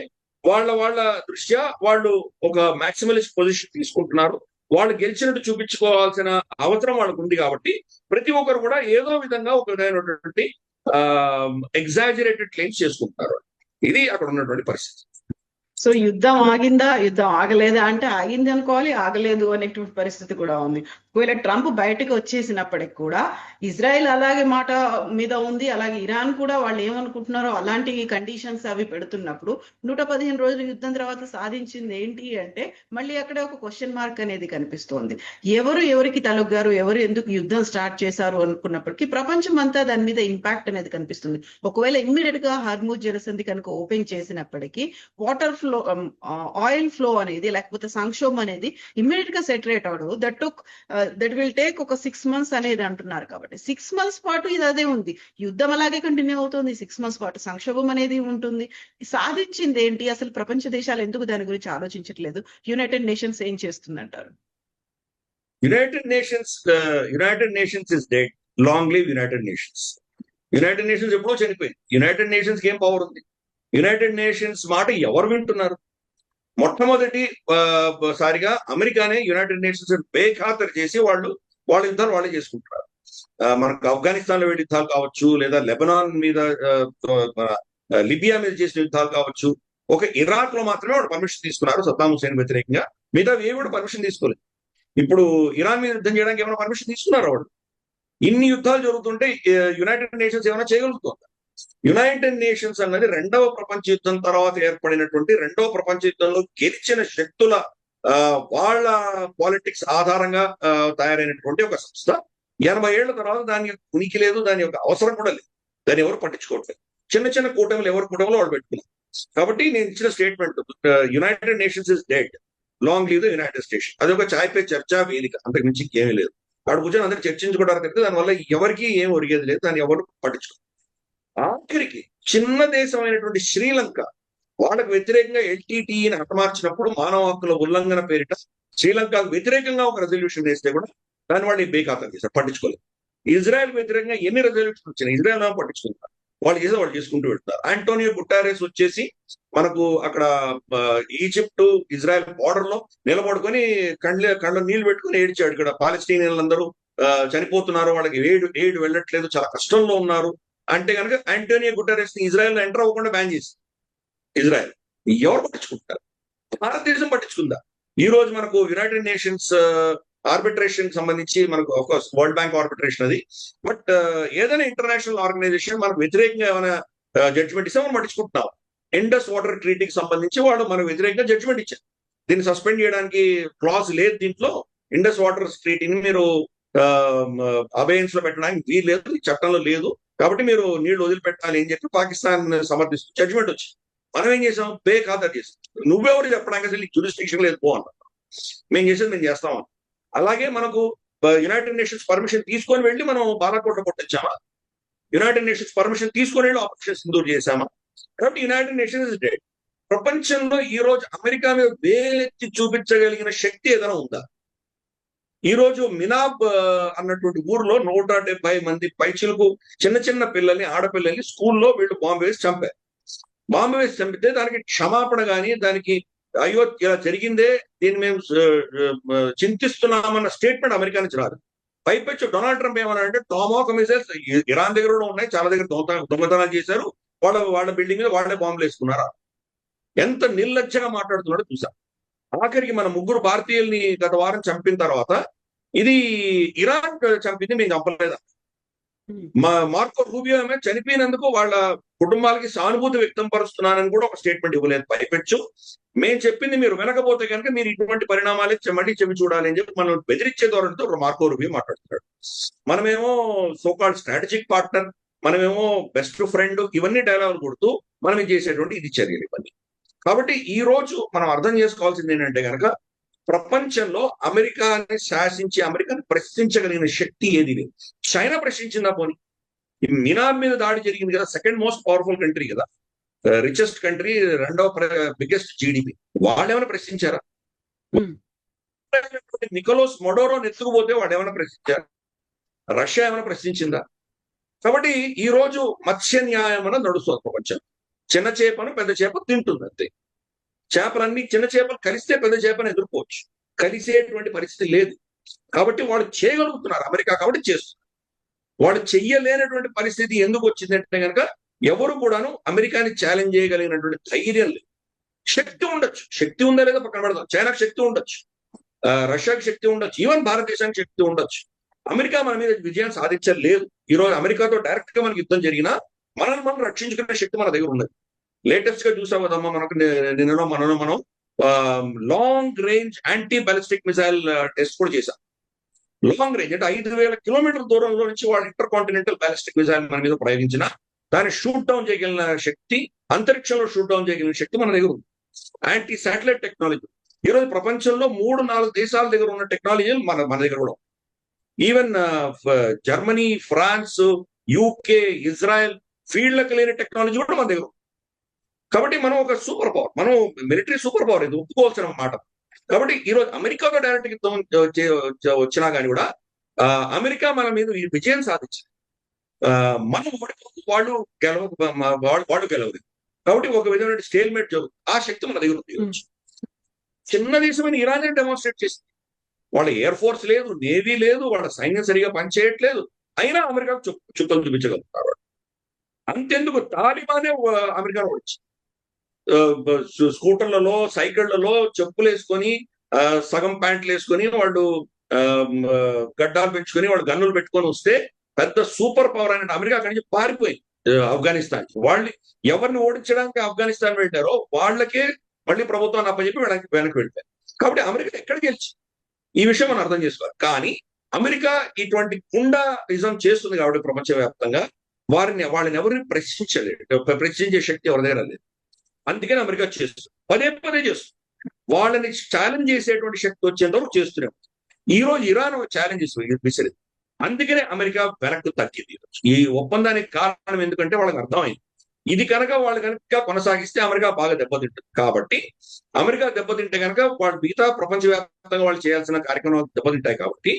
వాళ్ళ దృష్ట్యా వాళ్ళు ఒక మాక్సిమలిస్ట్ పొజిషన్ తీసుకుంటున్నారు. వాళ్ళు గెలిచినట్టు చూపించుకోవాల్సిన అవసరం వాళ్ళకు ఉంది. కాబట్టి ప్రతి ఒక్కరు కూడా ఏదో విధంగా ఒక విధమైనటువంటి ఎగ్జాజరేటెడ్ క్లెయిమ్స్ చేసుకుంటున్నారు. ఇది అక్కడ ఉన్నటువంటి పరిస్థితి. సో యుద్ధం ఆగిందా, యుద్ధం ఆగలేదా అంటే ఆగింది అనుకోవాలి, ఆగలేదు అనేటువంటి పరిస్థితి కూడా ఉంది. ఒకవేళ ట్రంప్ బయటకు వచ్చేసినప్పటికి కూడా ఇజ్రాయెల్ అలాగే మాట మీద ఉంది, అలాగే ఇరాన్ కూడా వాళ్ళు ఏమనుకుంటున్నారో అలాంటి కండిషన్స్ అవి పెడుతున్నప్పుడు 115 రోజుల యుద్ధం తర్వాత సాధించింది ఏంటి అంటే మళ్ళీ అక్కడే ఒక క్వశ్చన్ మార్క్ అనేది కనిపిస్తోంది. ఎవరికి తలొగ్గారు, ఎవరు ఎందుకు యుద్ధం స్టార్ట్ చేశారు అనుకున్నప్పటికీ ప్రపంచం అంతా దాని మీద ఇంపాక్ట్ అనేది కనిపిస్తుంది. ఒకవేళ ఇమ్మీడియట్ గా హార్మూజ్ జలసంధి కనుక ఓపెన్ చేసినప్పటికీ వాటర్ ఫ్లో, ఆయిల్ ఫ్లో అనేది లేకపోతే సంక్షోభం అనేది ఇమ్మీడియట్ గా సెటరేట్ అవడం దట్ విల్ టేక్ ఒక 6 months అనేది అంటున్నారు. కాబట్టి 6 months పాటు ఇది అదే ఉంది, యుద్ధం అలాగే కంటిన్యూ అవుతుంది. 6 months పాటు సంక్షోభం అనేది ఉంటుంది. సాధించింది ఏంటి అసలు? ప్రపంచ దేశాలు ఎందుకు దాని గురించి ఆలోచించట్లేదు? యునైటెడ్ నేషన్స్ ఏం చేస్తుందంటారు? United Nations is dead. Long live United Nations. United Nations ఎప్పుడో చనిపోయింది. యునైటెడ్ నేషన్స్ కి ఏం పవర్ ఉంది? యునైటెడ్ నేషన్స్ మాట ఎవరు వింటున్నారు? మొట్టమొదటి సారిగా అమెరికానే యునైటెడ్ నేషన్స్ బేఖాతరు చేసి వాళ్ళ యుద్ధాలు వాళ్ళే చేసుకుంటున్నారు. మనకు ఆఫ్ఘనిస్తాన్ లో యుద్ధాలు కావచ్చు, లేదా లెబనాన్ మీద, లిబియా మీద చేసిన యుద్ధాలు కావచ్చు. ఒక ఇరాక్ లో మాత్రమే వాళ్ళు పర్మిషన్ తీసుకున్నారు సద్దాం హుసేన్ వ్యతిరేకంగా. మిగతా ఏవి కూడా పర్మిషన్ తీసుకోలేదు. ఇప్పుడు ఇరాన్ మీద యుద్ధం చేయడానికి ఏమైనా పర్మిషన్ తీసుకున్నారు వాళ్ళు? ఇన్ని యుద్ధాలు జరుగుతుంటే యునైటెడ్ నేషన్స్ ఏమైనా చేయగలుగుతుంది? యునైటెడ్ నేషన్స్ అన్నది 2వ ప్రపంచ యుద్ధం తర్వాత ఏర్పడినటువంటి 2వ ప్రపంచ యుద్ధంలో గెలిచిన శక్తుల వాళ్ళ పాలిటిక్స్ ఆధారంగా తయారైనటువంటి ఒక సంస్థ. 80 ఏళ్ల తర్వాత దాని యొక్క ఉనికి లేదు, దాని యొక్క అవసరం కూడా లేదు. దాన్ని ఎవరు పట్టించుకోవట్లేదు. చిన్న కూటమిలు ఎవరి కూటమిలో వాళ్ళు పెట్టుకున్నారు. కాబట్టి నేను ఇచ్చిన statement, United Nations is dead, long leave the United station. అది ఒక చాయ్ పే చర్చా వేదిక, అంతకు మించి ఏమీ లేదు. అక్కడ కూర్చొని అందరూ చర్చించుకోవడానికి దానివల్ల ఎవరికి ఏం ఒరిగేది లేదు, దాన్ని ఎవరు పట్టించుకో. ఆఖరికి చిన్న దేశమైనటువంటి శ్రీలంక వాళ్ళకు వ్యతిరేకంగా ఎల్టీటీని హతమార్చినప్పుడు మానవ హక్కుల ఉల్లంఘన పేరిట శ్రీలంకకు వ్యతిరేకంగా ఒక రెజల్యూషన్ వేస్తే కూడా దాన్ని వాళ్ళు బేఖాతరు చేశారు, పట్టించుకోలేదు. ఇజ్రాయెల్ వ్యతిరేకంగా ఎన్ని రెజల్యూషన్ వచ్చినాయి, ఇజ్రాయెల్ పట్టించుకుంటారు. వాళ్ళు చేసుకుంటూ వెళ్తారు. ఆంటోనియో గుటారెస్ వచ్చేసి మనకు అక్కడ ఈజిప్ట్ ఇజ్రాయెల్ బార్డర్ లో నిలబడుకొని కళ్ళ నీళ్లు పెట్టుకుని ఏడ్చాడు. ఇక్కడ పాలస్తీనియన్లందరూ చనిపోతున్నారు, వాళ్ళకి ఏడు వెళ్ళట్లేదు, చాలా కష్టంలో ఉన్నారు అంటే కనుక ఆంటోనియో గుటెరెస్ ని ఇజ్రాయెల్ ఎంటర్ అవ్వకుండా బ్యాన్ చేసి ఇజ్రాయెల్ ఎవరు పట్టించుకుంటారు? భారతదేశం పట్టించుకుందా? ఈ రోజు మనకు యునైటెడ్ నేషన్స్ ఆర్బిట్రేషన్ సంబంధించి మనకు ఆఫ్కోర్స్ వరల్డ్ బ్యాంక్ ఆర్బిట్రేషన్ అది. బట్ ఏదైనా ఇంటర్నేషనల్ ఆర్గనైజేషన్ మనకు వ్యతిరేకంగా ఏమైనా జడ్జిమెంట్ ఇస్తే మనం పట్టించుకుంటున్నాం. ఇండస్ వాటర్ ట్రీటీకి సంబంధించి వాళ్ళు మనకు వ్యతిరేకంగా జడ్జిమెంట్ ఇచ్చారు. దీన్ని సస్పెండ్ చేయడానికి క్లాజ్ లేదు దీంట్లో. ఇండస్ వాటర్ ట్రీటీని మీరు అబేయన్స్ లో పెట్టడానికి వీలు లేదు, చట్టంలో లేదు. కాబట్టి మీరు నీళ్లు వదిలిపెట్టాలి అని చెప్పి పాకిస్తాన్ సమర్థిస్తూ జడ్జిమెంట్ వచ్చింది. మనం ఏం చేసాం? బేఖాతరు చేసాం. నువ్వెవరు చెప్పడానికి అసలు జ్యూరిస్డిక్షన్ లేదు పో అన్నా. మేము చేసేది మేము చేస్తాం. అలాగే మనకు యునైటెడ్ నేషన్స్ పర్మిషన్ తీసుకొని వెళ్ళి మనం బాలాకోట కొట్టొచ్చామా? యునైటెడ్ నేషన్స్ పర్మిషన్ తీసుకొని వెళ్ళి ఆపరేషన్ సింధూర్ చేశామా? కాబట్టి యునైటెడ్ నేషన్స్ ఇస్ డెడ్. ప్రపంచంలో ఈ రోజు అమెరికా మీద వేలెత్తి చూపించగలిగిన శక్తి ఏదైనా ఉందా? ఈ రోజు మినాబ్ అన్నటువంటి ఊర్లో 170 మంది పైచిలకు చిన్న చిన్న పిల్లల్ని, ఆడపిల్లల్ని స్కూల్లో వీళ్ళు బాంబు వేసి చంపారు. బాంబు వేసి చంపితే దానికి క్షమాపణ గాని, దానికి అయ్యో ఇలా జరిగిందే, దీన్ని మేము చింతిస్తున్నామన్న స్టేట్మెంట్ అమెరికా నుంచి రాదు. పైపెచ్చు డొనాల్డ్ ట్రంప్ ఏమన్నాడంటే టామాక్ మిసైల్స్ ఇరాన్ దగ్గర కూడా ఉన్నాయి, చాలా దగ్గర దొంగతనాలు చేశారు, వాళ్ళ బిల్డింగ్ మీద వాళ్ళే బాంబులు వేసుకున్నారా? ఎంత నిర్లజ్జగా మాట్లాడుతున్నాడో చూసాం. ఆఖరికి మన 3 భారతీయుల్ని గత వారం చంపిన తర్వాత ఇది ఇరాన్ చంపింది, మేము చంపలేదా? మార్కో రూబియో ఏమో చనిపోయినందుకు వాళ్ళ కుటుంబాలకి సానుభూతి వ్యక్తం పరుస్తున్నానని కూడా ఒక స్టేట్మెంట్ ఇవ్వలేదు. పైపెచ్చు మేము చెప్పింది మీరు వినకపోతే కనుక మీరు ఇటువంటి పరిణామాలే మళ్ళీ చెవి చూడాలి అని చెప్పి మనం బెదిరించే ధోరణితో మార్కో రూబియో మాట్లాడుతున్నాడు. మనమేమో సోకాల్డ్ స్ట్రాటజిక్ పార్ట్నర్, మనమేమో బెస్ట్ ఫ్రెండ్, ఇవన్నీ డైలాగులు కొడుతూ మనం చేసేటువంటి ఇది చర్యలు ఇవన్నీ. కాబట్టి ఈ రోజు మనం అర్థం చేసుకోవాల్సింది ఏంటంటే కనుక ప్రపంచంలో అమెరికాని శాసించి అమెరికాని ప్రశ్నించగలిగిన శక్తి ఏది లేదు. చైనా ప్రశ్నించిందా పోనీ? ఈ మినార్ మీద దాడి జరిగింది కదా, సెకండ్ మోస్ట్ పవర్ఫుల్ కంట్రీ కదా, రిచెస్ట్ కంట్రీ, రెండవ బిగ్గెస్ట్ జీడిపి, వాళ్ళు ఏమైనా ప్రశ్నించారా? నికోలస్ మడోరో ఎత్తుకుపోతే వాడు ఏమైనా ప్రశ్నించారా? రష్యా ఏమైనా ప్రశ్నించిందా? కాబట్టి ఈ రోజు మత్స్య న్యాయం అనేది నడుస్తుంది ప్రపంచం. చిన్న చేపను పెద్ద చేప తింటుంది అంతే. చేపలన్నీ చిన్న చేపలు కలిస్తే పెద్ద చేపను ఎదుర్కోవచ్చు, కలిసేటువంటి పరిస్థితి లేదు. కాబట్టి వాళ్ళు చేయగలుగుతున్నారు అమెరికా, కాబట్టి చేస్తున్నారు. వాళ్ళు చెయ్యలేనటువంటి పరిస్థితి ఎందుకు వచ్చిందంటే కనుక ఎవరు కూడాను అమెరికాని ఛాలెంజ్ చేయగలిగినటువంటి ధైర్యం లేదు. శక్తి ఉండొచ్చు, శక్తి ఉందా లేదా పక్కన పెడదాం. చైనాకు శక్తి ఉండొచ్చు, రష్యాకి శక్తి ఉండొచ్చు, ఈవెన్ భారతదేశానికి శక్తి ఉండొచ్చు. అమెరికా మన మీద విజయం సాధించలేదు. ఈ రోజు అమెరికాతో డైరెక్ట్ గా మనకి యుద్ధం జరిగినా మనల్ని మనం రక్షించుకునే శక్తి మన దగ్గర ఉన్నది. లేటెస్ట్ గా చూసాం కదమ్మా, మనకు మనం long range anti ballistic missile test కూడా చేశాం. లాంగ్ రేంజ్ అంటే 5,000 కిలోమీటర్ల దూరంలో నుంచి వాళ్ళు ఇంటర్ కాంటినెంటల్ బాలిస్టిక్ మిసైల్ మన మీద ప్రయోగించిన దాన్ని షూట్ డౌన్ చేయగలిగిన శక్తి, అంతరిక్షంలో షూట్ డౌన్ చేయగలిగిన శక్తి మన దగ్గర ఉంది. యాంటీ శాటిలైట్ టెక్నాలజీ ఈ రోజు ప్రపంచంలో 3-4 దేశాల దగ్గర ఉన్న టెక్నాలజీలు మన దగ్గర కూడా. Even Germany, France, UK, Israel ఫీల్డ్లకు లేని టెక్నాలజీ కూడా మన దగ్గర. కాబట్టి మనం ఒక సూపర్ పవర్, మనం మిలిటరీ సూపర్ పవర్, ఇది ఒప్పుకోవాల్సిన మాట. కాబట్టి ఈ రోజు అమెరికాతో డైరెక్ట్ యుద్ధం వచ్చినా కానీ కూడా అమెరికా మన మీద విజయం సాధించింది. మనం ఓడిపోతే వాళ్ళు గెలవదు. కాబట్టి ఒక విధమైన స్టేల్మేట్ జరుగుతుంది. ఆ శక్తి మన దగ్గర ఉంది. చిన్న దేశమైన ఇరాన్ డెమాన్స్ట్రేట్ చేసింది. వాళ్ళ ఎయిర్ ఫోర్స్ లేదు, నేవీ లేదు, వాళ్ళ సైన్యం సరిగా పనిచేయట్లేదు, అయినా అమెరికాకు చుక్కలు చూపించగలుగుతారు. అంతెందుకు తాలిబానే అమెరికాలో వచ్చి స్కూటర్లలో, సైకిళ్లలో చెప్పులు వేసుకొని, సగం ప్యాంట్లు వేసుకొని, వాళ్ళు గడ్డాలు పెంచుకొని, వాళ్ళు గన్నులు పెట్టుకొని వస్తే పెద్ద సూపర్ పవర్ అనేది అమెరికా అక్కడి నుంచి పారిపోయింది ఆఫ్ఘనిస్తాన్. వాళ్ళు ఎవరిని ఓడించడానికి ఆఫ్ఘనిస్తాన్ వెళ్ళారో వాళ్ళకే మళ్ళీ ప్రభుత్వాన్ని అప్పచెప్పి వెనక్కి వెళ్ళిపోయారు. కాబట్టి అమెరికా ఎక్కడ గెలిచి ఈ విషయం మనం అర్థం చేసుకోవాలి. కానీ అమెరికా ఇటువంటి కుండాయిజం చేస్తుంది కాబట్టి ప్రపంచవ్యాప్తంగా వాళ్ళని ఎవరిని ప్రశ్నించే శక్తి ఎవరి దగ్గర లేదు. అందుకని అమెరికా చేస్తుంది, పదే చేస్తుంది. వాళ్ళని ఛాలెంజ్ చేసేటువంటి శక్తి వచ్చేంత వరకు చేస్తూనే ఉంది. ఈ రోజు ఇరాన్ ఛాలెంజ్ విసిరింది, అందుకనే అమెరికా వెనక్కి తగ్గింది. ఈ ఒప్పందానికి కారణం ఎందుకంటే వాళ్ళకి అర్థమైంది, ఇది కనుక వాళ్ళు కనుక కొనసాగిస్తే అమెరికా బాగా దెబ్బతింటుంది. కాబట్టి అమెరికా దెబ్బతింటే కనుక వాళ్ళు మిగతా ప్రపంచవ్యాప్తంగా వాళ్ళు చేయాల్సిన కార్యక్రమాలు దెబ్బతింటాయి. కాబట్టి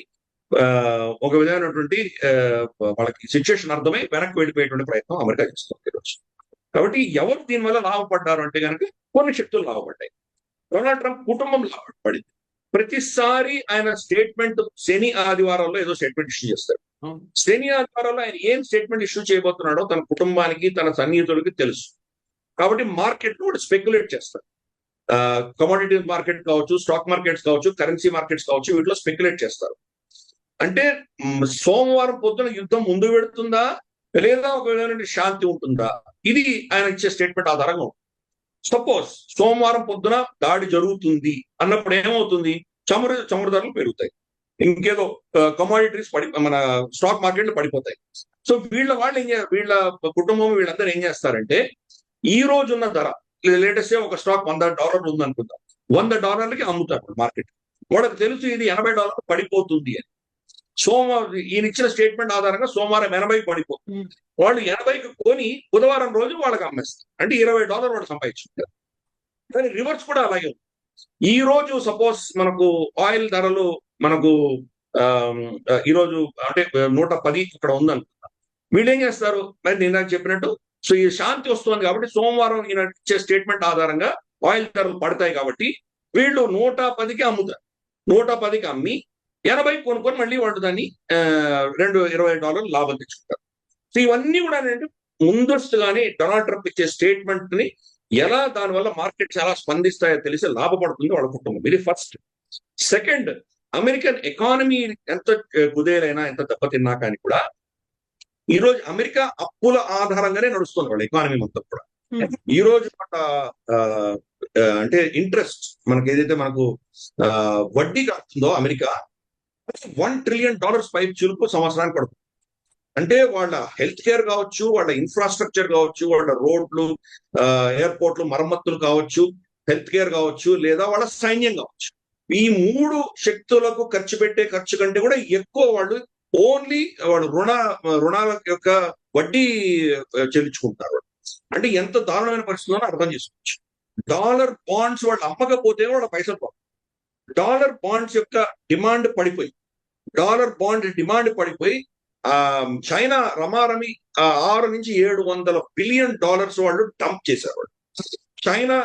ఒక విధమైనటువంటి వాళ్ళకి సిచ్యువేషన్ అర్థమై వెనక్కి వెళ్ళిపోయేటువంటి ప్రయత్నం అమెరికా చేస్తుంది ఈరోజు. కాబట్టి ఎవరు దీనివల్ల లాభపడ్డారు అంటే కనుక కొన్ని శక్తులు లాభపడ్డాయి. డొనాల్డ్ ట్రంప్ కుటుంబం లాభపడింది. ప్రతిసారి ఆయన స్టేట్మెంట్ శని ఆదివారాల్లో ఏదో స్టేట్మెంట్ ఇష్యూ చేస్తాడు. శని ఆదివారాల్లో ఆయన ఏం స్టేట్మెంట్ ఇష్యూ చేయబోతున్నాడో తన కుటుంబానికి, తన సన్నిహితులకి తెలుసు. కాబట్టి మార్కెట్ కూడా స్పెక్యులేట్ చేస్తారు. కమోడిటీ మార్కెట్ కావచ్చు, స్టాక్ మార్కెట్స్ కావచ్చు, కరెన్సీ మార్కెట్స్ కావచ్చు, వీటిలో స్పెక్యులేట్ చేస్తారు. అంటే సోమవారం పొద్దున యుద్ధం ముందు పెడుతుందా లేదా ఒక విధమైన శాంతి ఉంటుందా, ఇది ఆయన ఇచ్చే స్టేట్మెంట్ ఆధారంగా. సపోజ్ సోమవారం పొద్దున దాడి జరుగుతుంది అన్నప్పుడు ఏమవుతుంది, చమురు ధరలు పెరుగుతాయి, ఇంకేదో కమోడిటీస్ మన స్టాక్ మార్కెట్లు పడిపోతాయి. సో వీళ్ళ కుటుంబం వీళ్ళందరూ ఏం చేస్తారంటే, ఈ రోజున్న ధర లేటెస్ట్ ఒక స్టాక్ $100 ఉందనుకుందాం, $100కి అమ్ముతారు మార్కెట్. వాళ్ళకి తెలుసు ఇది $80 పడిపోతుంది అని. సోమవారం ఈయన ఇచ్చిన స్టేట్మెంట్ ఆధారంగా సోమవారం 80కి పడిపోతుంది. వాళ్ళు 80కి కొని బుధవారం రోజు వాళ్ళకి అమ్మేస్తారు. అంటే $20 వాళ్ళు సంపాదించుకుంటారు. కానీ రివర్స్ కూడా అలాగే ఉంది. ఈ రోజు సపోజ్ మనకు ఆయిల్ ధరలు మనకు ఈ రోజు అంటే 110 ఇక్కడ ఉందనుకుంటా. వీళ్ళు ఏం చేస్తారు, మరి నేను నాకు చెప్పినట్టు సో ఈ శాంతి వస్తుంది కాబట్టి సోమవారం ఈయన ఇచ్చే స్టేట్మెంట్ ఆధారంగా ఆయిల్ ధరలు పడతాయి కాబట్టి వీళ్ళు 110కి అమ్ముతారు. 110కి అమ్మి 80 కొనుక్కొని మళ్ళీ వాళ్ళు దాన్ని $20 లాభం తెచ్చుకుంటారు. సో ఇవన్నీ కూడా ఏంటంటే ముందస్తుగానే డొనాల్డ్ ట్రంప్ ఇచ్చే స్టేట్మెంట్ ని ఎలా దానివల్ల మార్కెట్స్ ఎలా స్పందిస్తాయో తెలిసి లాభపడుతుంది వాళ్ళ కుటుంబం. ఇది ఫస్ట్. సెకండ్, అమెరికన్ ఎకానమీ ఎంత కుదేలైనా ఎంత దెబ్బతిన్నా కానీ కూడా ఈ రోజు అమెరికా అప్పుల ఆధారంగానే నడుస్తుంది వాళ్ళ ఎకానమీ మొత్తం కూడా. ఈ రోజు అంటే ఇంట్రెస్ట్ మనకి ఏదైతే మనకు వడ్డీ కడుతుందో అమెరికా $1 trillion పైపు చురుకు సంవత్సరానికి పడుతుంది. అంటే వాళ్ళ హెల్త్ కేర్ కావచ్చు, వాళ్ళ ఇన్ఫ్రాస్ట్రక్చర్ కావచ్చు, వాళ్ళ రోడ్లు, ఎయిర్పోర్ట్లు మరమ్మతులు కావచ్చు, హెల్త్ కేర్ కావచ్చు, లేదా వాళ్ళ సైన్యం కావచ్చు. ఈ 3 శక్తులకు ఖర్చు పెట్టే ఖర్చు కంటే కూడా ఎక్కువ వాళ్ళు ఓన్లీ వాళ్ళు రుణాల యొక్క వడ్డీ చెల్లించుకుంటారు. అంటే ఎంత దారుణమైన పరిస్థితుల్లో అర్థం చేసుకోవచ్చు. డాలర్ బాండ్స్ వాళ్ళు అమ్మకపోతే వాళ్ళ పైసలు పోతాయి. డాలర్ బాండ్స్ యొక్క డిమాండ్ పడిపోయి చైనా రమారమి $600 నుంచి $700 బిలియన్ వాళ్ళు డంప్ చేశారు. చైనా,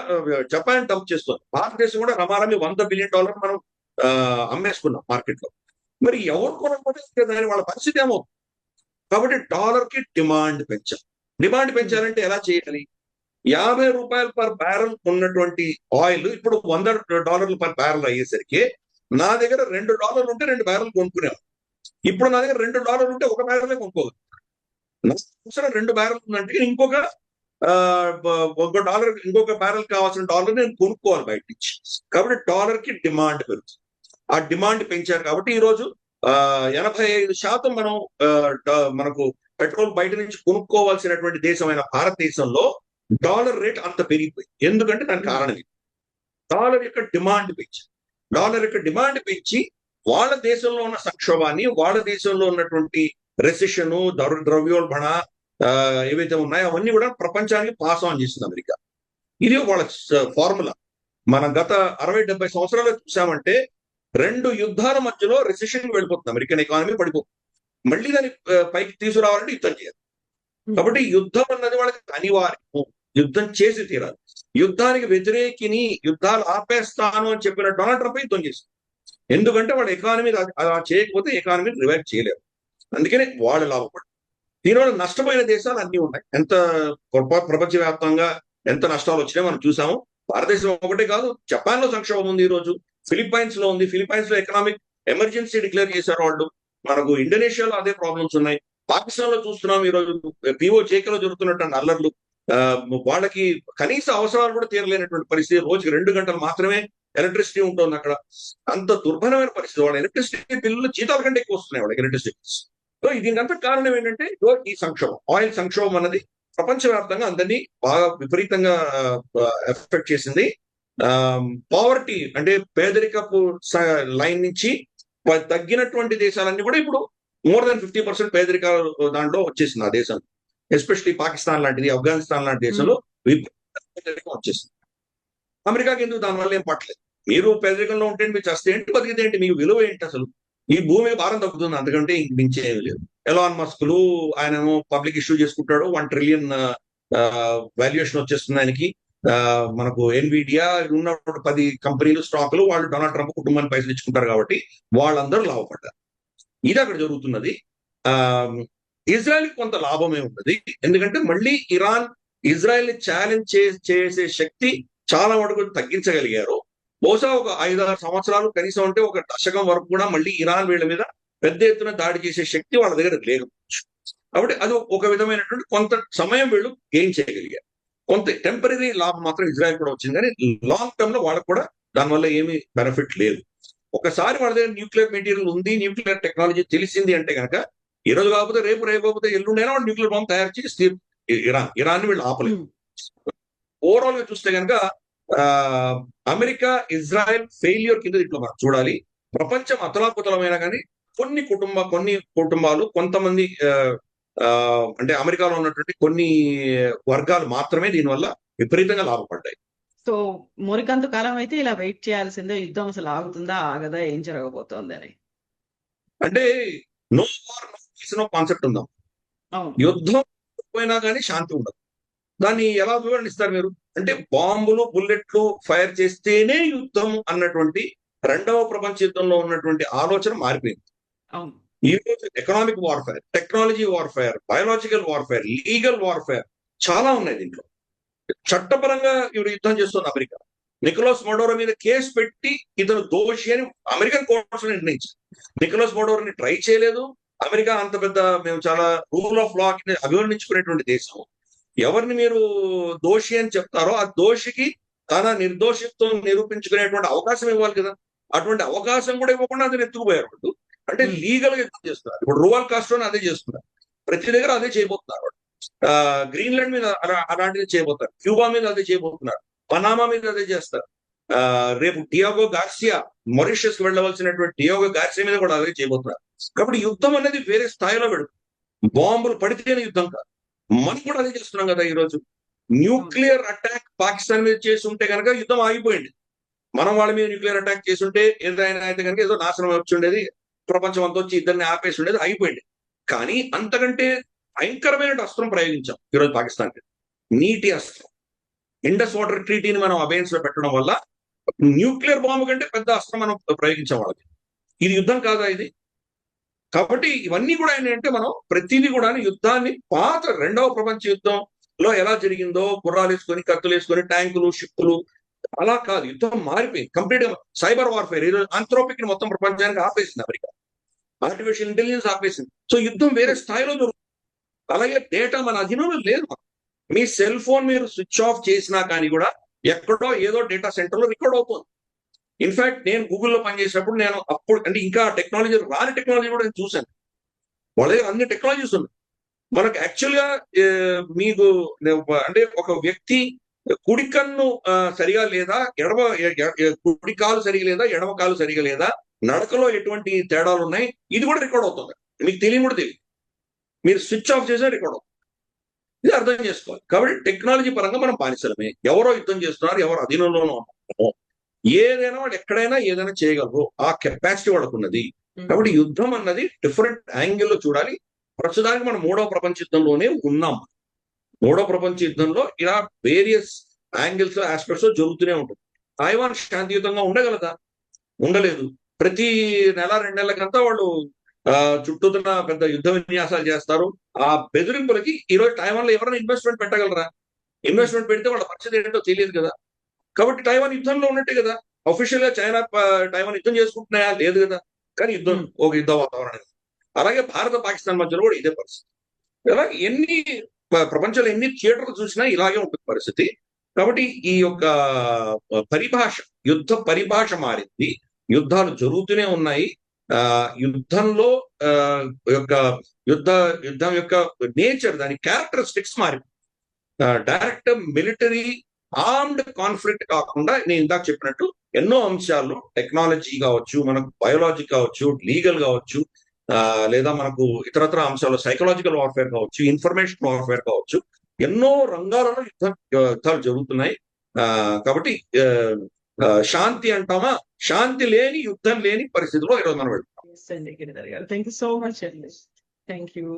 జపాన్ డంప్ చేస్తుంది. భారతదేశం కూడా రమారమి $100 బిలియన్ మనం అమ్మేసుకున్నాం మార్కెట్ లో. మరి ఎవరు కొనకపోతే దాని వాళ్ళ పరిస్థితి ఏమవుతుంది? కాబట్టి డాలర్ కి డిమాండ్ పెంచాలంటే ఎలా చేయాలి? $50 పర్ బ్యారెల్ ఉన్నటువంటి ఆయిల్ ఇప్పుడు $100 పర్ బ్యారెల్ అయ్యేసరికి నా దగ్గర $2 ఉంటే 2 బ్యారెల్ కొనుక్కునేవాడు. ఇప్పుడు నా దగ్గర $2 ఉంటే 1 బ్యారెలే కొనుక్కోగలను. నా 2 బ్యారెల్ ఉందంటే ఇంకొక బ్యారెల్ కావాల్సిన డాలర్ నేను కొనుక్కోవాలి బయట నుంచి. కాబట్టి డాలర్ కి డిమాండ్ పెరుగుతుంది. ఆ డిమాండ్ పెంచారు కాబట్టి ఈ రోజు 85% మనం మనకు పెట్రోల్ బయట నుంచి కొనుక్కోవాల్సినటువంటి దేశమైన భారతదేశంలో డాలర్ రేట్ అంత పెరిగిపోయింది. ఎందుకంటే దానికి కారణం ఇది. డాలర్ యొక్క డిమాండ్ పెంచి వాళ్ళ దేశంలో ఉన్న సంక్షోభాన్ని, వాళ్ళ దేశంలో ఉన్నటువంటి రెసిషన్, ద్రవ్యోల్బణ ఏవైతే ఉన్నాయో అవన్నీ కూడా ప్రపంచానికి పాస్ ఆన్ చేస్తుంది అమెరికా. ఇది వాళ్ళ ఫార్ములా. మనం గత 60-70 సంవత్సరాలు చూసామంటే 2 యుద్ధాల మధ్యలో రెసిషన్ వెళ్ళిపోతుంది, అమెరికన్ ఎకానమీ పడిపోతుంది. మళ్ళీ దాన్ని పైకి తీసుకురావాలంటే యుద్ధం చేయాలి. కాబట్టి యుద్ధం అన్నది వాళ్ళకి అనివార్యం. యుద్ధం చేసి తీరాలి. యుద్ధానికి వ్యతిరేకిని, యుద్ధాలు ఆపేస్తాను అని చెప్పిన డొనాల్డ్ ట్రంప్ యుద్ధం చేశారు. ఎందుకంటే వాళ్ళ ఎకానమీ అలా చేయకపోతే ఎకానమీ రివైవ్ చేయలేరు. అందుకనే వాళ్ళు లాభపడ్డారు. దీనివల్ల నష్టపోయిన దేశాలు అన్ని ఉన్నాయి. ఎంత ప్రపంచవ్యాప్తంగా ఎంత నష్టాలు వచ్చినాయో మనం చూసాము. భారతదేశం ఒకటే కాదు, జపాన్ లో సంక్షోభం ఉంది ఈ రోజు, ఫిలిప్పైన్స్ లో ఉంది. ఫిలిప్పైన్స్ లో ఎకనామిక్ ఎమర్జెన్సీ డిక్లేర్ చేశారు వాళ్ళు. మనకు ఇండోనేషియాలో అదే ప్రాబ్లమ్స్ ఉన్నాయి. పాకిస్తాన్ లో చూస్తున్నాం ఈ రోజు POJK లో జరుగుతున్నటువంటి అల్లర్లు. వాళ్ళకి కనీస అవసరాలు కూడా తీరలేనటువంటి పరిస్థితి. రోజుకి 2 గంటలు మాత్రమే ఎలక్ట్రిసిటీ ఉంటుంది అక్కడ. అంత దుర్భరమైన పరిస్థితి. వాళ్ళ ఎలక్ట్రిసిటీ బిల్లులు జీతాల కంటే ఎక్కువ వస్తున్నాయి వాళ్ళకి ఎలక్ట్రిసిటీ. సో దీనికంతా కారణం ఏంటంటే ఈ సంక్షోభం, ఆయిల్ సంక్షోభం అన్నది ప్రపంచవ్యాప్తంగా అందరినీ బాగా విపరీతంగా ఎఫెక్ట్ చేసింది. పావర్టీ అంటే పేదరికపు లైన్ నుంచి తగ్గినటువంటి దేశాలన్నీ కూడా ఇప్పుడు more than 50% పేదరిక దాంట్లో వచ్చేసింది ఆ దేశం. ఎస్పెషల్లీ పాకిస్తాన్ లాంటిది, ఆఫ్ఘనిస్తాన్ లాంటి దేశంలో పేదరికం వచ్చేసింది. అమెరికాకి ఎందుకు దానివల్ల ఏం పట్టలేదు? మీరు పేదరికంలో ఉంటే మీరు చస్తే ఏంటి, బతికితే ఏంటి, మీకు విలువ ఏంటి? అసలు ఈ భూమి భారం తగ్గుతుంది, అంతకంటే ఇంక మించేది లేదు. ఎలాన్ మస్క్లు ఆయనేమో పబ్లిక్ ఇష్యూ చేసుకుంటాడు, $1 trillion వాల్యుయేషన్ వచ్చేస్తుంది ఆయనకి. మనకు ఎన్విడియా ఉన్నప్పుడు 10 కంపెనీలు స్టాకులు వాళ్ళు డొనాల్డ్ ట్రంప్ కుటుంబాన్ని పైసలు ఇచ్చుకుంటారు కాబట్టి వాళ్ళందరూ లాభపడ్డారు. ఇది అక్కడ జరుగుతున్నది. ఇజ్రాయెల్ కొంత లాభమే ఉన్నది. ఎందుకంటే మళ్ళీ ఇజ్రాయెల్ ని ఛాలెంజ్ చేసే శక్తి చాలా మటుకు తగ్గించగలిగారు. బహుశా ఒక 5-6 సంవత్సరాలు కనీసం అంటే ఒక దశకం వరకు కూడా మళ్ళీ ఇరాన్ వీళ్ళ మీద పెద్ద ఎత్తున దాడి చేసే శక్తి వాళ్ళ దగ్గర లేకపోవచ్చు. కాబట్టి అది ఒక విధమైనటువంటి కొంత సమయం వీళ్ళు గెయిన్ చేయగలిగారు. కొంత టెంపరీ లాభం మాత్రం ఇజ్రాయెల్ కూడా వచ్చింది, కానీ లాంగ్ టర్మ్ లో వాళ్ళకు కూడా దానివల్ల ఏమీ బెనిఫిట్ లేదు. ఒకసారి వాళ్ళ దగ్గర న్యూక్లియర్ మెటీరియల్ ఉంది, న్యూక్లియర్ టెక్నాలజీ తెలిసింది అంటే కనుక ఈ రోజు కాకపోతే రేపు కాకపోతే ఎల్లుండైనా వాళ్ళు న్యూక్లియర్ బాంబ్ తయారు చేసి ఇరాన్ వీళ్ళు ఆపలేదు. ఓవరాల్ గా చూస్తే కనుక అమెరికా ఇజ్రాయెల్ ఫెయిల్యూర్ కింద ఇట్లా మనం చూడాలి. ప్రపంచం అతలాకుతలమైనా కానీ కొన్ని కుటుంబాలు కొంతమంది అంటే అమెరికాలో ఉన్నటువంటి కొన్ని వర్గాలు మాత్రమే దీనివల్ల విపరీతంగా లాభపడ్డాయి. సో మరికంత కాలం అయితే ఇలా వెయిట్ చేయాల్సిందే, యుద్ధం అసలు ఆగుతుందా ఆగదా, ఏం జరగబోతోంది అని. అంటే no war no peace no concept ఉందాం. అవును. యుద్ధం పోయినా కానీ శాంతి ఉండదు. దాన్ని ఎలా వివరణిస్తారు మీరు? అంటే బాంబులు బుల్లెట్లు ఫైర్ చేస్తేనే యుద్ధం అన్నటువంటి రెండవ ప్రపంచ యుద్ధంలో ఉన్నటువంటి ఆలోచన మారిపోయింది. అవును. ఈ రోజు economic warfare, technology warfare, biological warfare, legal warfare చాలా ఉన్నాయి దీంట్లో. చట్టపరంగా ఇవి యుద్ధం చేస్తుంది అమెరికా. నికోలస్ మడోరో మీద కేసు పెట్టి ఇతను దోషి అని అమెరికన్ కోర్ట్స్ నిర్ణయించారు. నికోలస్ మడోరోని ట్రై చేయలేదు. అమెరికా అంత పెద్ద మేము చాలా రూల్ ఆఫ్ లా అభివర్ణించుకునేటువంటి దేశం. ఎవరిని మీరు దోషి అని చెప్తారో ఆ దోషికి తన నిర్దోషిత్వం నిరూపించుకునేటువంటి అవకాశం ఇవ్వాలి కదా. అటువంటి అవకాశం కూడా ఇవ్వకుండా అతను ఎత్తుకుపోయారు వాళ్ళు. అంటే లీగల్ గా యుద్ధం చేస్తున్నారు. ఇప్పుడు రూవల్ కాస్ట్రోని అదే చేస్తున్నారు. ప్రతి దగ్గర అదే చేయబోతున్నారు. గ్రీన్లాండ్ మీద అలాంటిది చేయబోతారు. క్యూబా మీద అదే చేయబోతున్నారు. పనామా మీద అదే చేస్తారు. రేపు డియాగో గార్సియా, మొరిషియస్ కి వెళ్ళవలసినటువంటి డియాగో గార్సియా మీద కూడా అదే చేయబోతున్నారు. కాబట్టి యుద్ధం అనేది వేరే స్థాయిలో పెడుతుంది. బాంబులు పడితేనే యుద్ధం కాదు. మనం కూడా అదే చేస్తున్నాం కదా ఈ రోజు. న్యూక్లియర్ అటాక్ పాకిస్తాన్ మీద చేసి ఉంటే కనుక యుద్ధం ఆగిపోయింది. మనం వాళ్ళ మీద న్యూక్లియర్ అటాక్ చేసి ఉంటే ఏదైనా అయితే కనుక ఏదో నాశనం వచ్చి ఉండేది, ప్రపంచం అంతా వచ్చి ఇద్దరిని ఆపేసి ఉండేది, అయిపోయింది. కానీ అంతకంటే భయంకరమైన అస్త్రం ప్రయోగించాం ఈరోజు పాకిస్తాన్ మీద. నీటి అస్త్రం. ఇండస్ వాటర్ ట్రీటీని మనం అబేన్స్ లో పెట్టడం వల్ల న్యూక్లియర్ బాంబు కంటే పెద్ద అస్త్రం మనం ప్రయోగించాం వాళ్ళకి. ఇది యుద్ధం కాదా ఇది? కాబట్టి ఇవన్నీ కూడా ఏంటంటే మనం ప్రతిదీ కూడా యుద్ధాన్ని పాత రెండవ ప్రపంచ యుద్ధంలో ఎలా జరిగిందో గుర్రాలు వేసుకొని, కత్తులు వేసుకొని, ట్యాంకులు, షిప్పులు, అలా కాదు. యుద్ధం మారిపోయింది కంప్లీట్ గా. సైబర్ వార్ఫేర్ ఈరోజు ఆంథ్రోపిక్ ని మొత్తం ప్రపంచానికి ఆపేసింది అమెరికా. ఆర్టిఫిషియల్ ఇంటెలిజెన్స్ ఆపేసింది. సో యుద్ధం వేరే స్థాయిలో జరుగుతుంది. అలాగే డేటా మన అధీనంలో లేదు. మీ సెల్ ఫోన్ మీరు స్విచ్ ఆఫ్ చేసినా కానీ కూడా ఎక్కడో ఏదో డేటా సెంటర్ లో రికార్డ్ అవుతుంది. ఇన్ఫాక్ట్ నేను గూగుల్లో పనిచేసినప్పుడు నేను అప్పుడు అంటే ఇంకా టెక్నాలజీ రాని టెక్నాలజీ కూడా నేను చూశాను. వాళ్ళ దగ్గర అన్ని టెక్నాలజీస్ ఉన్నాయి. మనకు యాక్చువల్ గా మీకు అంటే ఒక వ్యక్తి కుడి కన్ను సరిగా లేదా, కుడి కాలు సరిగా లేదా, ఎడమ కాలు సరిగా లేదా, నడకలో ఎటువంటి తేడాలు ఉన్నాయి, ఇది కూడా రికార్డ్ అవుతుంది. మీకు తెలియని కూడా తెలియదు. మీరు స్విచ్ ఆఫ్ చేసినా రికార్డ్ అవుతుంది. ఇది అర్థం చేసుకోవాలి. కాబట్టి టెక్నాలజీ పరంగా మనం బానిసలమే. ఎవరో యుద్ధం చేస్తున్నారు, ఎవరు అధీనంలోనూ ఉన్నామో, ఏదైనా వాళ్ళు ఎక్కడైనా ఏదైనా చేయగలరు. ఆ కెపాసిటీ వాళ్ళకు ఉన్నది. కాబట్టి యుద్ధం అన్నది డిఫరెంట్ యాంగిల్లో చూడాలి. ప్రస్తుతానికి మనం మూడవ ప్రపంచ యుద్ధంలోనే ఉన్నాం. మూడవ ప్రపంచ యుద్ధంలో ఇలా వేరియస్ యాంగిల్స్ ఆస్పెక్ట్స్ జరుగుతూనే ఉంటుంది. తైవాన్ శాంతియుతంగా ఉండగలదా? ఉండలేదు. ప్రతి నెల 2 నెలలకంతా వాళ్ళు చుట్టూతున్న పెద్ద యుద్ధ విన్యాసాలు చేస్తారు. ఆ బెదిరింపులకి ఈరోజు తైవాన్ లో ఎవరైనా ఇన్వెస్ట్మెంట్ పెట్టగలరా? ఇన్వెస్ట్మెంట్ పెడితే వాళ్ళ పరిస్థితి ఏంటో తెలియదు కదా. కాబట్టి తైవాన్ యుద్ధంలో ఉన్నట్టే కదా. అఫీషియల్ గా చైనా తైవాన్ యుద్ధం చేసుకుంటున్నాయా? లేదు కదా. కానీ యుద్ధం ఒక యుద్ధ వాతావరణం. అలాగే భారత పాకిస్తాన్ మధ్యలో కూడా ఇదే పరిస్థితి. ఇలా ప్రపంచంలో ఎన్ని థియేటర్లు చూసినా ఇలాగే ఉంటుంది పరిస్థితి. కాబట్టి ఈ యొక్క పరిభాష, యుద్ధ పరిభాష మారింది. యుద్ధాలు జరుగుతూనే ఉన్నాయి. యుద్ధంలో యుద్ధం యొక్క నేచర్, దాని క్యారెక్టరిస్టిక్స్ మారింది. డైరెక్ట్ మిలిటరీ ఆర్మ్డ్ కాన్ఫ్లిక్ట్ కాకుండా నేను ఇందాక చెప్పినట్టు ఎన్నో అంశాల్లో టెక్నాలజీ కావచ్చు, మనకు బయోలాజీ కావచ్చు, లీగల్ కావచ్చు, లేదా మనకు ఇతరత్ర అంశాల్లో సైకలాజికల్ వార్ఫేర్ కావచ్చు, ఇన్ఫర్మేషన్ వార్ఫేర్ కావచ్చు, ఎన్నో రంగాలలో యుద్ధాలు జరుగుతున్నాయి. కాబట్టి శాంతి అంటామా, శాంతి లేని, యుద్ధం లేని పరిస్థితిలో ఈరోజు మనం వెళ్తాం. గిరిధర్ గారు, థ్యాంక్ యూ సో మచ్ అండి. Thank you.